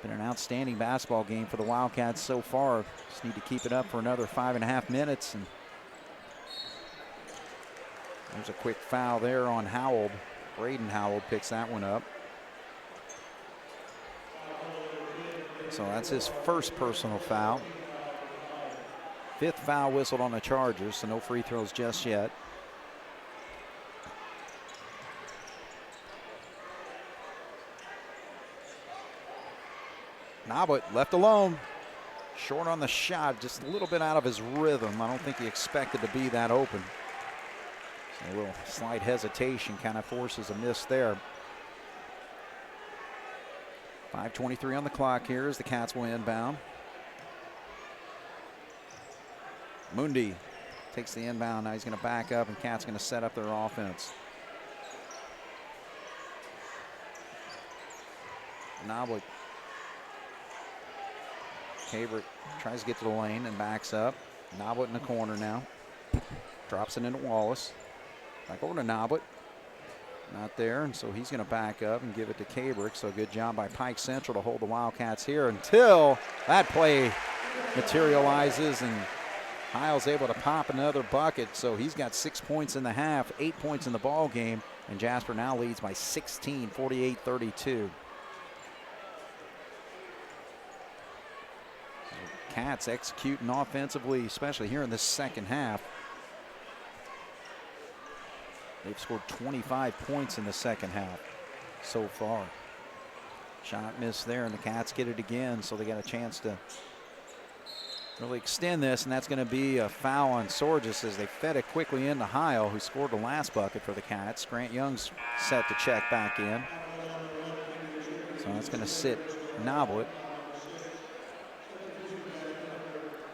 Been an outstanding basketball game for the Wildcats so far. Just need to keep it up for another 5.5 minutes. And there's a quick foul there on Howell. Braden Howell picks that one up. So that's his first personal foul. 5th foul whistled on the Chargers, so no free throws just yet. Noblet left alone. Short on the shot, just a little bit out of his rhythm. I don't think he expected to be that open. So a little slight hesitation kind of forces a miss there. 5:23 on the clock here as the Cats will inbound. Mundi takes the inbound. Now he's going to back up, and Cats going to set up their offense. Noblet. Cabrick tries to get to the lane and backs up. Noblet in the corner now. Drops it into Wallace. Back over to Noblet. Not there, and so he's going to back up and give it to Cabrick. So good job by Pike Central to hold the Wildcats here until that play materializes, and Heil's able to pop another bucket, so he's got 6 points in the half, 8 points in the ball game, and Jasper now leads by 16, 48-32. Cats executing offensively, especially here in the second half. They've scored 25 points in the second half so far. Shot missed there, and the Cats get it again, so they got a chance to really extend this, and that's going to be a foul on Sorgis as they fed it quickly into Heil, who scored the last bucket for the Cats. Grant Young's set to check back in. So that's going to sit Noblet.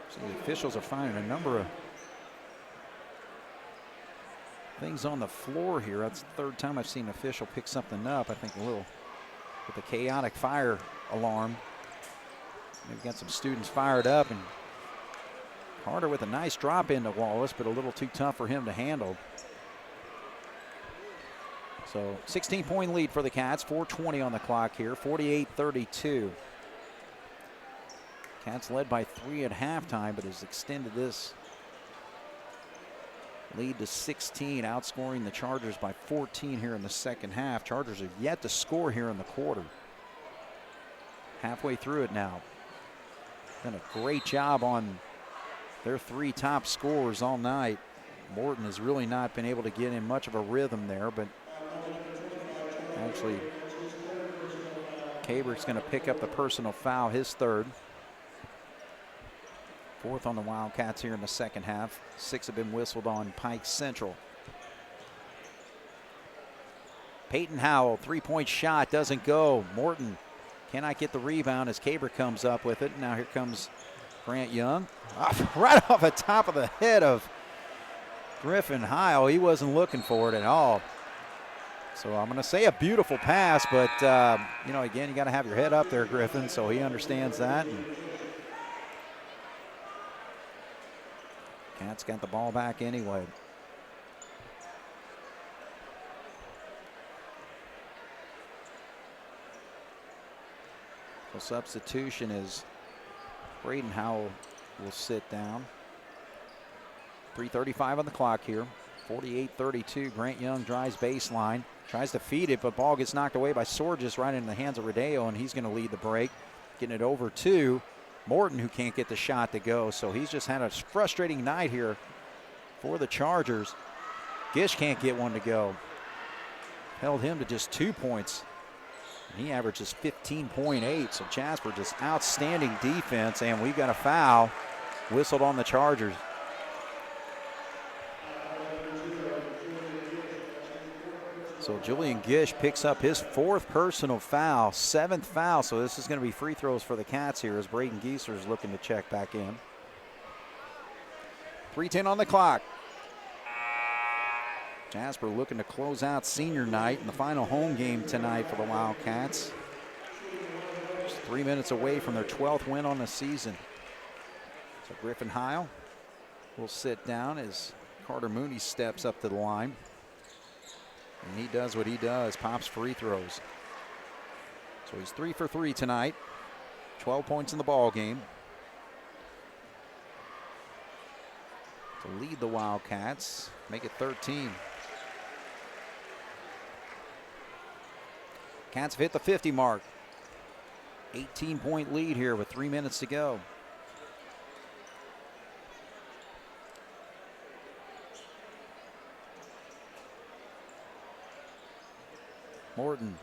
So the officials are finding a number of things on the floor here. That's the third time I've seen an official pick something up. I think a little with the chaotic fire alarm. They've got some students fired up, and Carter with a nice drop into Wallace, but a little too tough for him to handle. So 16-point lead for the Cats, 4:20 on the clock here, 48-32. Cats led by 3 at halftime, but has extended this lead to 16, outscoring the Chargers by 14 here in the second half. Chargers have yet to score here in the quarter. Halfway through it now. Done a great job on their 3 top scorers all night. Morton has really not been able to get in much of a rhythm there, but actually Cabrick's going to pick up the personal foul, his third. 4th on the Wildcats here in the second half. 6 have been whistled on Pike Central. Peyton Howell, 3-point shot, doesn't go. Morton cannot get the rebound as Cabrick comes up with it. Now here comes Grant Young. Right off the top of the head of Griffin Heil. He wasn't looking for it at all. So I'm going to say a beautiful pass, but, you know, again, you got to have your head up there, Griffin, so he understands that. And Cats got the ball back anyway. So substitution is Braden Howell will sit down. 3:35 on the clock here. 48-32. Grant Young drives baseline. Tries to feed it, but ball gets knocked away by Sorgis right into the hands of Rodeo, and he's going to lead the break. Getting it over to Morton, who can't get the shot to go. So he's just had a frustrating night here for the Chargers. Gish can't get one to go. Held him to just 2 points. And he averages 15.8. So Jasper just outstanding defense, and we've got a foul whistled on the Chargers. So Julian Gish picks up his 4th personal foul, 7th foul. So this is going to be free throws for the Cats here as Braden Gieser is looking to check back in. 3:10 on the clock. Jasper looking to close out senior night in the final home game tonight for the Wildcats. Just 3 minutes away from their 12th win on the season. So Griffin Heil will sit down as Carter Mooney steps up to the line. And he does what he does, pops free throws. So he's 3 for 3 tonight. 12 points in the ball game. To lead the Wildcats, make it 13. Cats have hit the 50 mark. 18-point lead here with 3 minutes to go. Morton.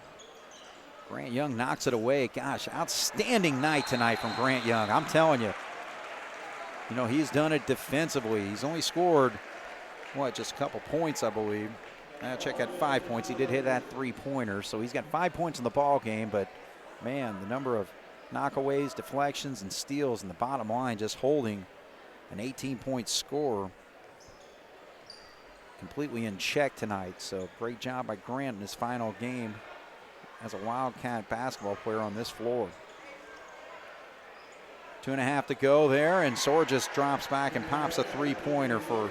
Grant Young knocks it away. Gosh, outstanding night tonight from Grant Young. I'm telling you. You know, he's done it defensively. He's only scored, what, just a couple points, I believe. Check out 5 points. He did hit that 3-pointer. So he's got 5 points in the ball game, but man, the number of knockaways, deflections, and steals in the bottom line just holding an 18-point score completely in check tonight. So great job by Grant in his final game as a Wildcat basketball player on this floor. 2.5 to go there, and Sorgis drops back and pops a 3-pointer for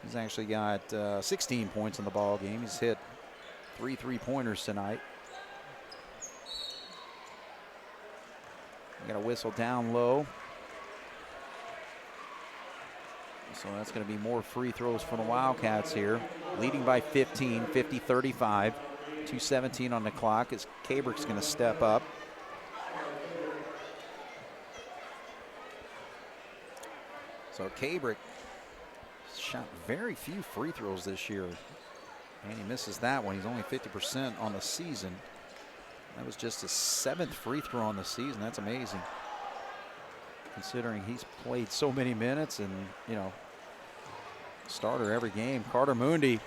he's actually got 16 points in the ball game. He's hit 3 3-pointers tonight. We got a whistle down low. So that's going to be more free throws for the Wildcats here. Leading by 15, 50-35. 2:17 on the clock as Cabrick's going to step up. So Cabrick shot very few free throws this year. And he misses that one. He's only 50% on the season. That was just his 7th free throw on the season. That's amazing, considering he's played so many minutes and, you know, starter every game. Carter Mundi,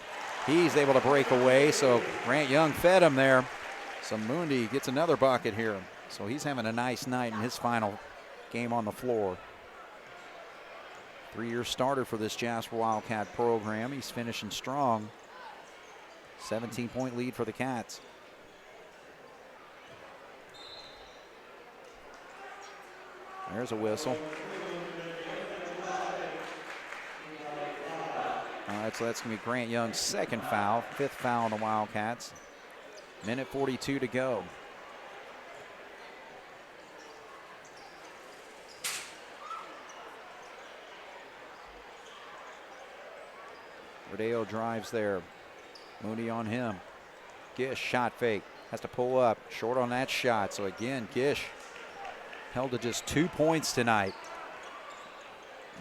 he's able to break away, so Grant Young fed him there. So Mundi gets another bucket here. So he's having a nice night in his final game on the floor. 3-year starter for this Jasper Wildcat program. He's finishing strong. 17-point lead for the Cats. There's a whistle. All right, so that's going to be Grant Young's 2nd foul, 5th foul on the Wildcats. Minute 42 to go. Rodeo drives there. Mooney on him. Gish, shot fake. Has to pull up. Short on that shot. So again, Gish held to just 2 points tonight.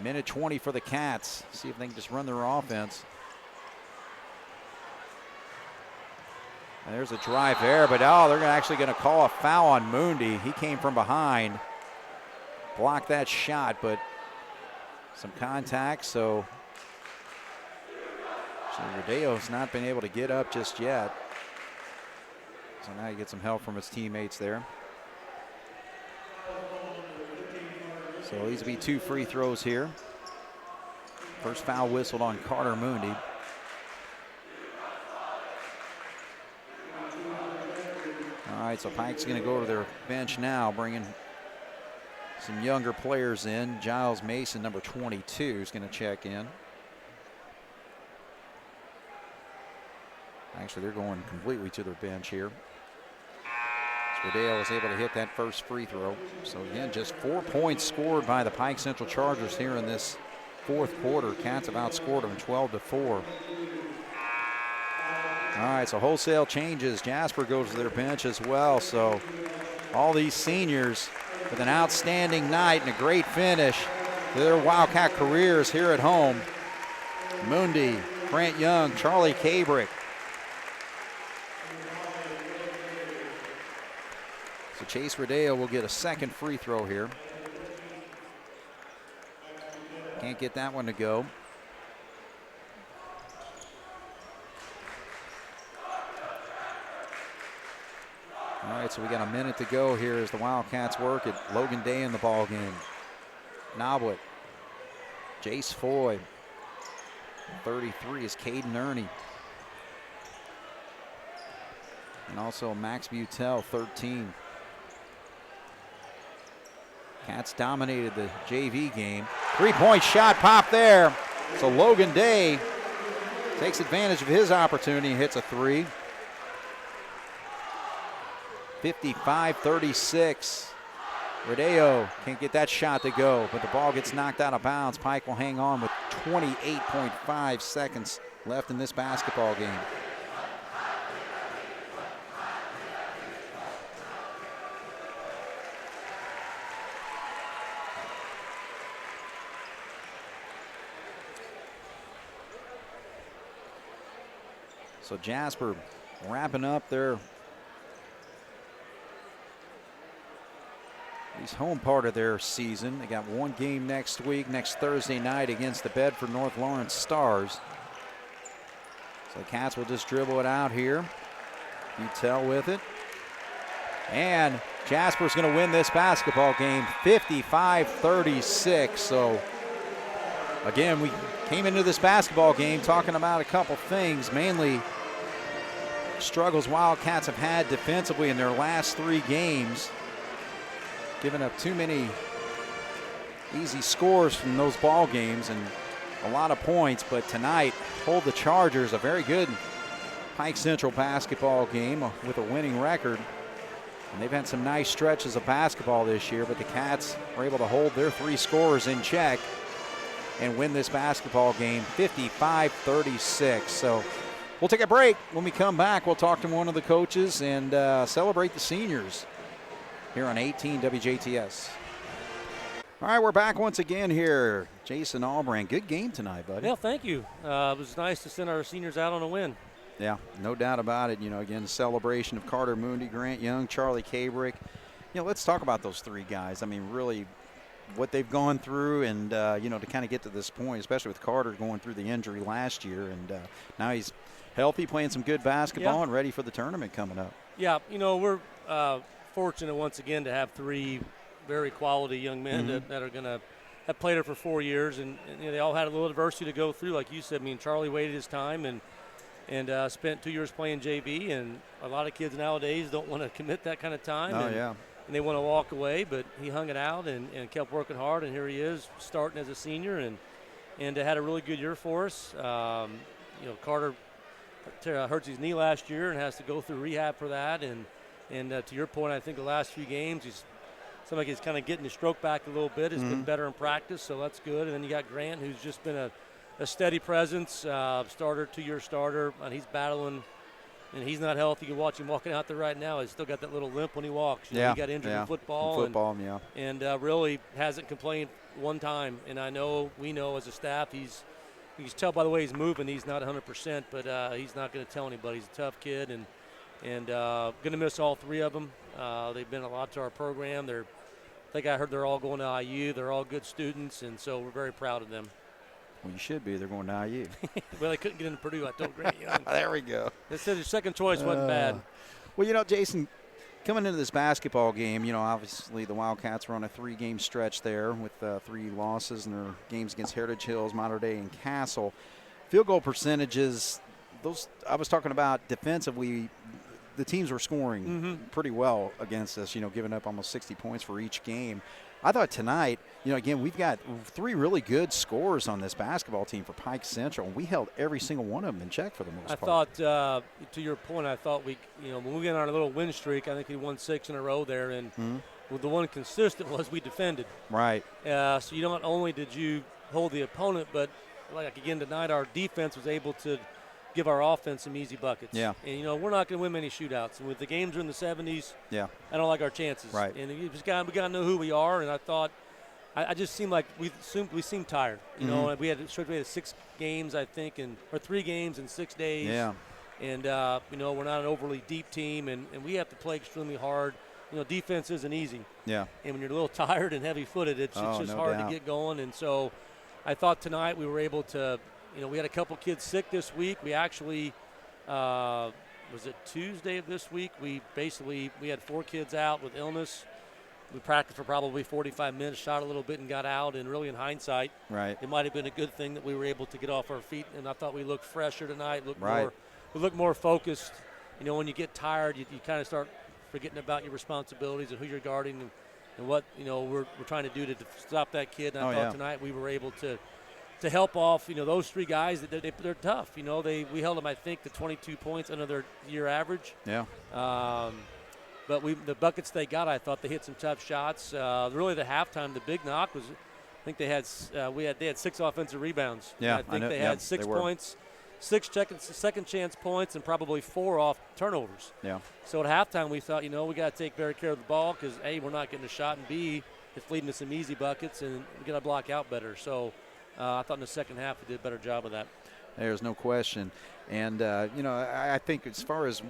Minute 20 for the Cats. See if they can just run their offense. And there's a drive there, but oh, they're actually going to call a foul on Mundi. He came from behind. Blocked that shot, but some contact, so Rodeo's not been able to get up just yet. So now he gets some help from his teammates there. So these will be 2 free throws here. First foul whistled on Carter Mundi. All right, so Pike's going to go to their bench now, bringing some younger players in. Giles Mason, number 22, is going to check in. Actually, they're going completely to their bench here. Rodeo was able to hit that first free throw. So again, just 4 points scored by the Pike Central Chargers here in this 4th quarter. Cats have outscored them 12-4. All right, so wholesale changes. Jasper goes to their bench as well. So all these seniors with an outstanding night and a great finish to their Wildcat careers here at home. Mundi, Grant Young, Charlie Cabrick. So Chase Rodeo will get a 2nd free throw here. Can't get that one to go. All right, so we got a minute to go here as the Wildcats work it. Logan Day in the ball game. Noblet. Jace Foy. 33 is Caden Ernie. And also Max Butel, 13. Cats dominated the JV game. 3-point shot pop there. So Logan Day takes advantage of his opportunity and hits a 3. 55-36. Rodeo can't get that shot to go, but the ball gets knocked out of bounds. Pike will hang on with 28.5 seconds left in this basketball game. So Jasper wrapping up their home part of their season. They got one game next week, next Thursday night against the Bedford North Lawrence Stars. So the Cats will just dribble it out here. Butel with it. And Jasper's going to win this basketball game 55-36. So again, we came into this basketball game talking about a couple things, mainly struggles Wildcats have had defensively in their last 3 games, giving up too many easy scores from those ball games and a lot of points. But tonight, hold the Chargers, a very good Pike Central basketball game with a winning record. And they've had some nice stretches of basketball this year, but the Cats were able to hold their 3 scorers in check and win this basketball game 55-36. So we'll take a break. When we come back, we'll talk to one of the coaches and celebrate the seniors here on 18 WJTS. All right, we're back once again here. Jason Albrand, good game tonight, buddy. Yeah, thank you. It was nice to send our seniors out on a win. Yeah, no doubt about it. Again, celebration of Carter Mooney, Grant Young, Charlie Cabrick. Let's talk about those 3 guys. I mean, really what they've gone through and, to kind of get to this point, especially with Carter going through the injury last year. And now he's healthy, playing some good basketball and ready for the tournament coming up. Yeah, we're fortunate once again to have 3 very quality young men that are going to have played her for 4 years. And they all had a little adversity to go through. Like you said, Charlie waited his time and spent 2 years playing JV, and a lot of kids nowadays don't want to commit that kind of time. And they want to walk away, but he hung it out and kept working hard, and here he is starting as a senior and had a really good year for us. Carter hurts his knee last year and has to go through rehab for that, and to your point, I think the last few games he's kind of getting his stroke back a little bit. He's been better in practice, so that's good. And then you got Grant, who's just been a steady presence, starter, 2-year starter, and he's battling, and he's not healthy. You can watch him walking out there right now. He's still got that little limp when he walks. He got injured in football. And really hasn't complained one time. And we know as a staff, you can tell by the way he's moving, he's not 100%, but he's not going to tell anybody. He's a tough kid, and going to miss all 3 of them. They've been a lot to our program. I think I heard they're all going to IU. They're all good students, and so we're very proud of them. Well, you should be. They're going to IU. Well, they couldn't get into Purdue. I told Grant Young. There we go. They said his second choice wasn't bad. Well, Jason, coming into this basketball game, obviously the Wildcats were on a 3-game stretch there with 3 losses in their games against Heritage Hills, Mater Dei, and Castle. Field goal percentages, those I was talking about defensively, the teams were scoring pretty well against us, giving up almost 60 points for each game. I thought tonight, again, we've got 3 really good scores on this basketball team for Pike Central, and we held every single one of them in check for the most part. I thought, to your point, when we got on a little win streak, I think we won 6 in a row there, and the one consistent was we defended. Right. So not only did you hold the opponent, but like again tonight, our defense was able to give our offense some easy buckets. Yeah. And, we're not going to win many shootouts. And with the games are in the 70s, I don't like our chances. Right. And we got to know who we are. And I thought, I just seemed like we seemed tired. And we had 6 games, I think, or 3 games in 6 days. Yeah. And, we're not an overly deep team, and we have to play extremely hard. Defense isn't easy. Yeah. And when you're a little tired and heavy-footed, it's just hard to get going. And so I thought tonight we were able to – we had a couple kids sick this week. We actually, was it Tuesday of this week? We had 4 kids out with illness. We practiced for probably 45 minutes, shot a little bit and got out. And really in hindsight, it might have been a good thing that we were able to get off our feet. And I thought we looked fresher tonight, we looked more focused. When you get tired, you kind of start forgetting about your responsibilities and who you're guarding and what, we're trying to do to stop that kid. And I thought tonight we were able to help off, those 3 guys. They're tough. We held them, I think, to 22 points under their year average. Yeah. But the buckets they got, I thought they hit some tough shots. Really, the halftime, the big knock was, I think they had 6 offensive rebounds. Yeah, I think they had 6 points, 6 second chance points, and probably 4 off turnovers. Yeah. So at halftime, we thought, we got to take better care of the ball because A, we're not getting a shot, and B, it's leading to some easy buckets, and we got to block out better. So. I thought in the second half we did a better job of that. There's no question. And, I think as far as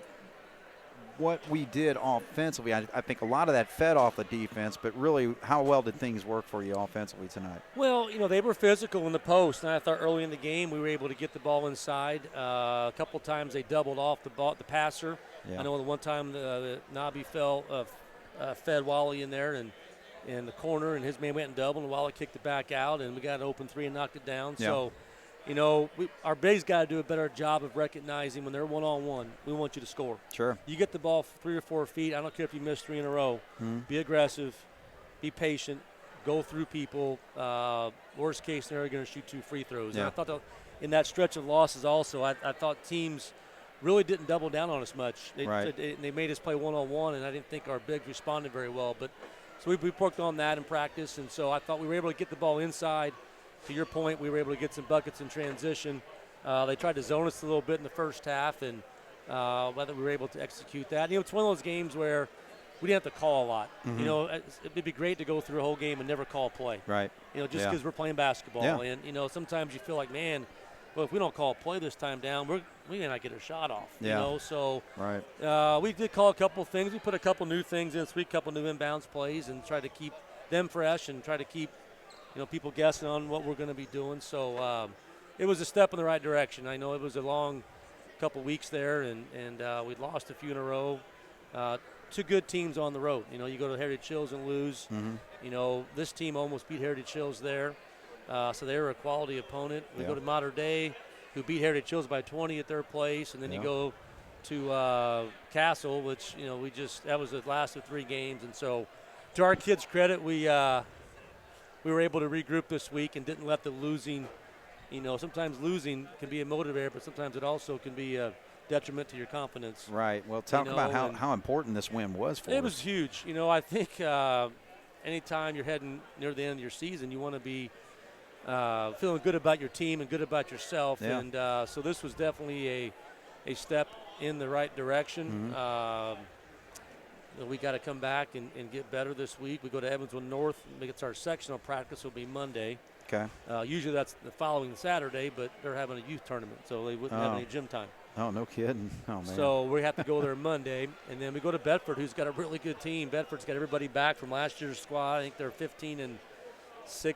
what we did offensively, I think a lot of that fed off the defense, but really how well did things work for you offensively tonight? Well, they were physical in the post, and I thought early in the game we were able to get the ball inside. A couple times they doubled off the passer. Yeah. I know the one time the Nabi fed Wally in there, and in the corner, and his man went and doubled, and Wally kicked it back out, and we got an open 3 and knocked it down. Yeah. So, our bigs got to do a better job of recognizing when they're one-on-one, we want you to score. Sure. You get the ball 3 or 4 feet, I don't care if you miss 3 in a row. Be aggressive, be patient, go through people. Worst case scenario, you're going to shoot 2 free throws. Yeah. And I thought in that stretch of losses also, I thought teams really didn't double down on us much. Right. They made us play one-on-one, and I didn't think our bigs responded very well. But so we worked on that in practice, and so I thought we were able to get the ball inside. To your point, we were able to get some buckets in transition. They tried to zone us a little bit in the first half, and whether we were able to execute that. It's one of those games where we didn't have to call a lot. It'd be great to go through a whole game and never call a play. Right. Just because we're playing basketball. Yeah. And, sometimes you feel like, man, well, if we don't call a play this time down, we may not get a shot off. Yeah. So right. We did call a couple things. We put a couple new things in this week, a couple new inbounds plays, and try to keep them fresh and try to keep, people guessing on what we're going to be doing. So it was a step in the right direction. I know it was a long couple weeks there, and we lost a few in a row. Two good teams on the road. You go to Heritage Hills and lose. This team almost beat Heritage Hills there. So they were a quality opponent. We go to Mater Dei, who beat Heritage Hills by 20 at their place, and then you go to Castle, which that was the last of 3 games. And so, to our kids' credit, we were able to regroup this week and didn't let the losing. Sometimes losing can be a motivator, but sometimes it also can be a detriment to your confidence. Right. Well, talk about how important this win was for us. It was huge. I think anytime you're heading near the end of your season, you want to be feeling good about your team and good about yourself. Yeah. And so this was definitely a step in the right direction. We got to come back and get better this week. We go to Evansville North. It's our sectional practice. Will be Monday. Okay. Usually that's the following Saturday, but they're having a youth tournament, so they wouldn't have any gym time. Oh, no kidding. Oh, man. So we have to go there Monday. And then we go to Bedford, who's got a really good team. Bedford's got everybody back from last year's squad. I think they're 15-6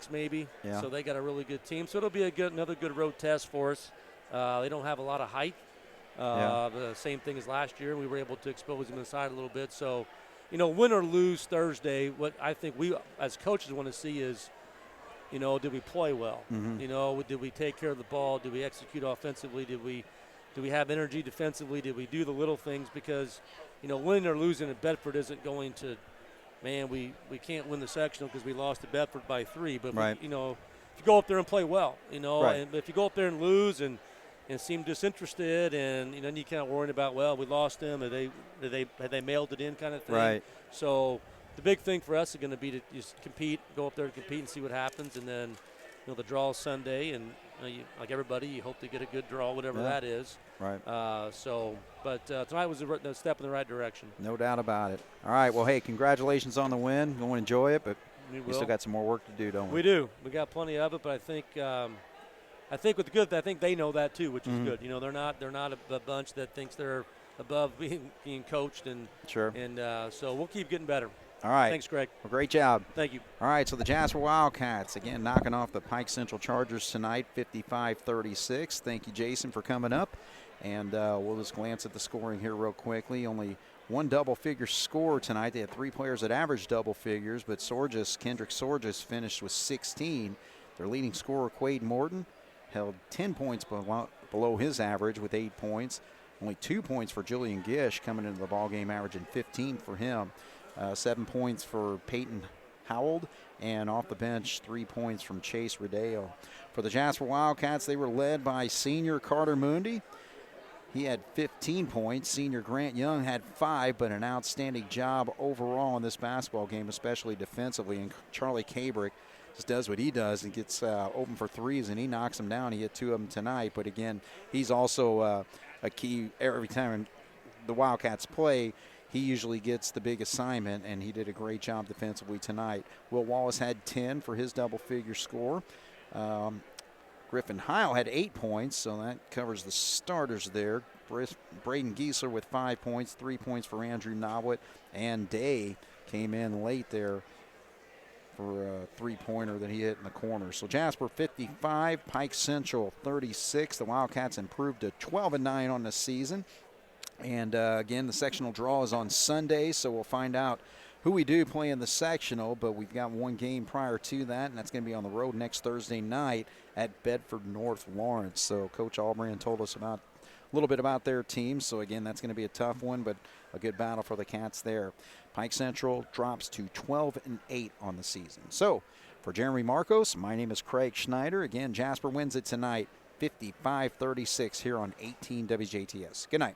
maybe. Yeah. So they got a really good team. So it'll be another good road test for us. They don't have a lot of height. The same thing as last year. We were able to expose them inside a little bit. So, win or lose Thursday, what I think we as coaches want to see is, did we play well? Did we take care of the ball? Did we execute offensively? Did we have energy defensively? Did we do the little things? Because, winning or losing at Bedford isn't going to, man, we can't win the sectional because we lost to Bedford by 3. But, right. if you go up there and play well, right. and if you go up there and lose and seem disinterested and, then you kind of worrying about, well, we lost them. Had they mailed it in kind of thing? Right. So the big thing for us is going to be to just compete, go up there and compete and see what happens. And then, the draw is Sunday, and like everybody, you hope to get a good draw, whatever that is. Right. But tonight was a step in the right direction. No doubt about it. All right. Well, hey, congratulations on the win. Go and enjoy it, but we still got some more work to do, don't we? We do. We got plenty of it, but I think with the good, I think they know that too, which is good. They're not a bunch that thinks they're above being coached, and sure. And so we'll keep getting better. All right. Thanks, Greg. Well, great job. Thank you. All right, so the Jasper Wildcats, again, knocking off the Pike Central Chargers tonight, 55-36. Thank you, Jason, for coming up. And we'll just glance at the scoring here real quickly. Only one double-figure score tonight. They had 3 players that averaged double figures, but Kendrick Sorges finished with 16. Their leading scorer, Quade Morton, held 10 points below his average with 8 points. Only 2 points for Julian Gish coming into the ballgame, averaging 15 for him. 7 points for Peyton Howell, and off the bench, 3 points from Chase Rodeo. For the Jasper Wildcats, they were led by senior Carter Mundy. He had 15 points. Senior Grant Young had 5, but an outstanding job overall in this basketball game, especially defensively. And Charlie Cabrick just does what he does and gets open for threes, and he knocks them down. He hit 2 of them tonight. But, again, he's also a key every time the Wildcats play. He usually gets the big assignment, and he did a great job defensively tonight. Will Wallace had 10 for his double-figure score. Griffin Heil had 8 points, so that covers the starters there. Braden Giesler with 5 points, 3 points for Andrew Nowit, and Day came in late there for a three-pointer that he hit in the corner. So Jasper 55, Pike Central 36. The Wildcats improved to 12-9 on the season. And, again, the sectional draw is on Sunday, so we'll find out who we do play in the sectional. But we've got one game prior to that, and that's going to be on the road next Thursday night at Bedford North Lawrence. So Coach Albrian told us a little bit about their team. So, again, that's going to be a tough one, but a good battle for the Cats there. Pike Central drops to 12-8 on the season. So for Jeremy Marcos, my name is Craig Schneider. Again, Jasper wins it tonight, 55-36 here on 18 WJTS. Good night.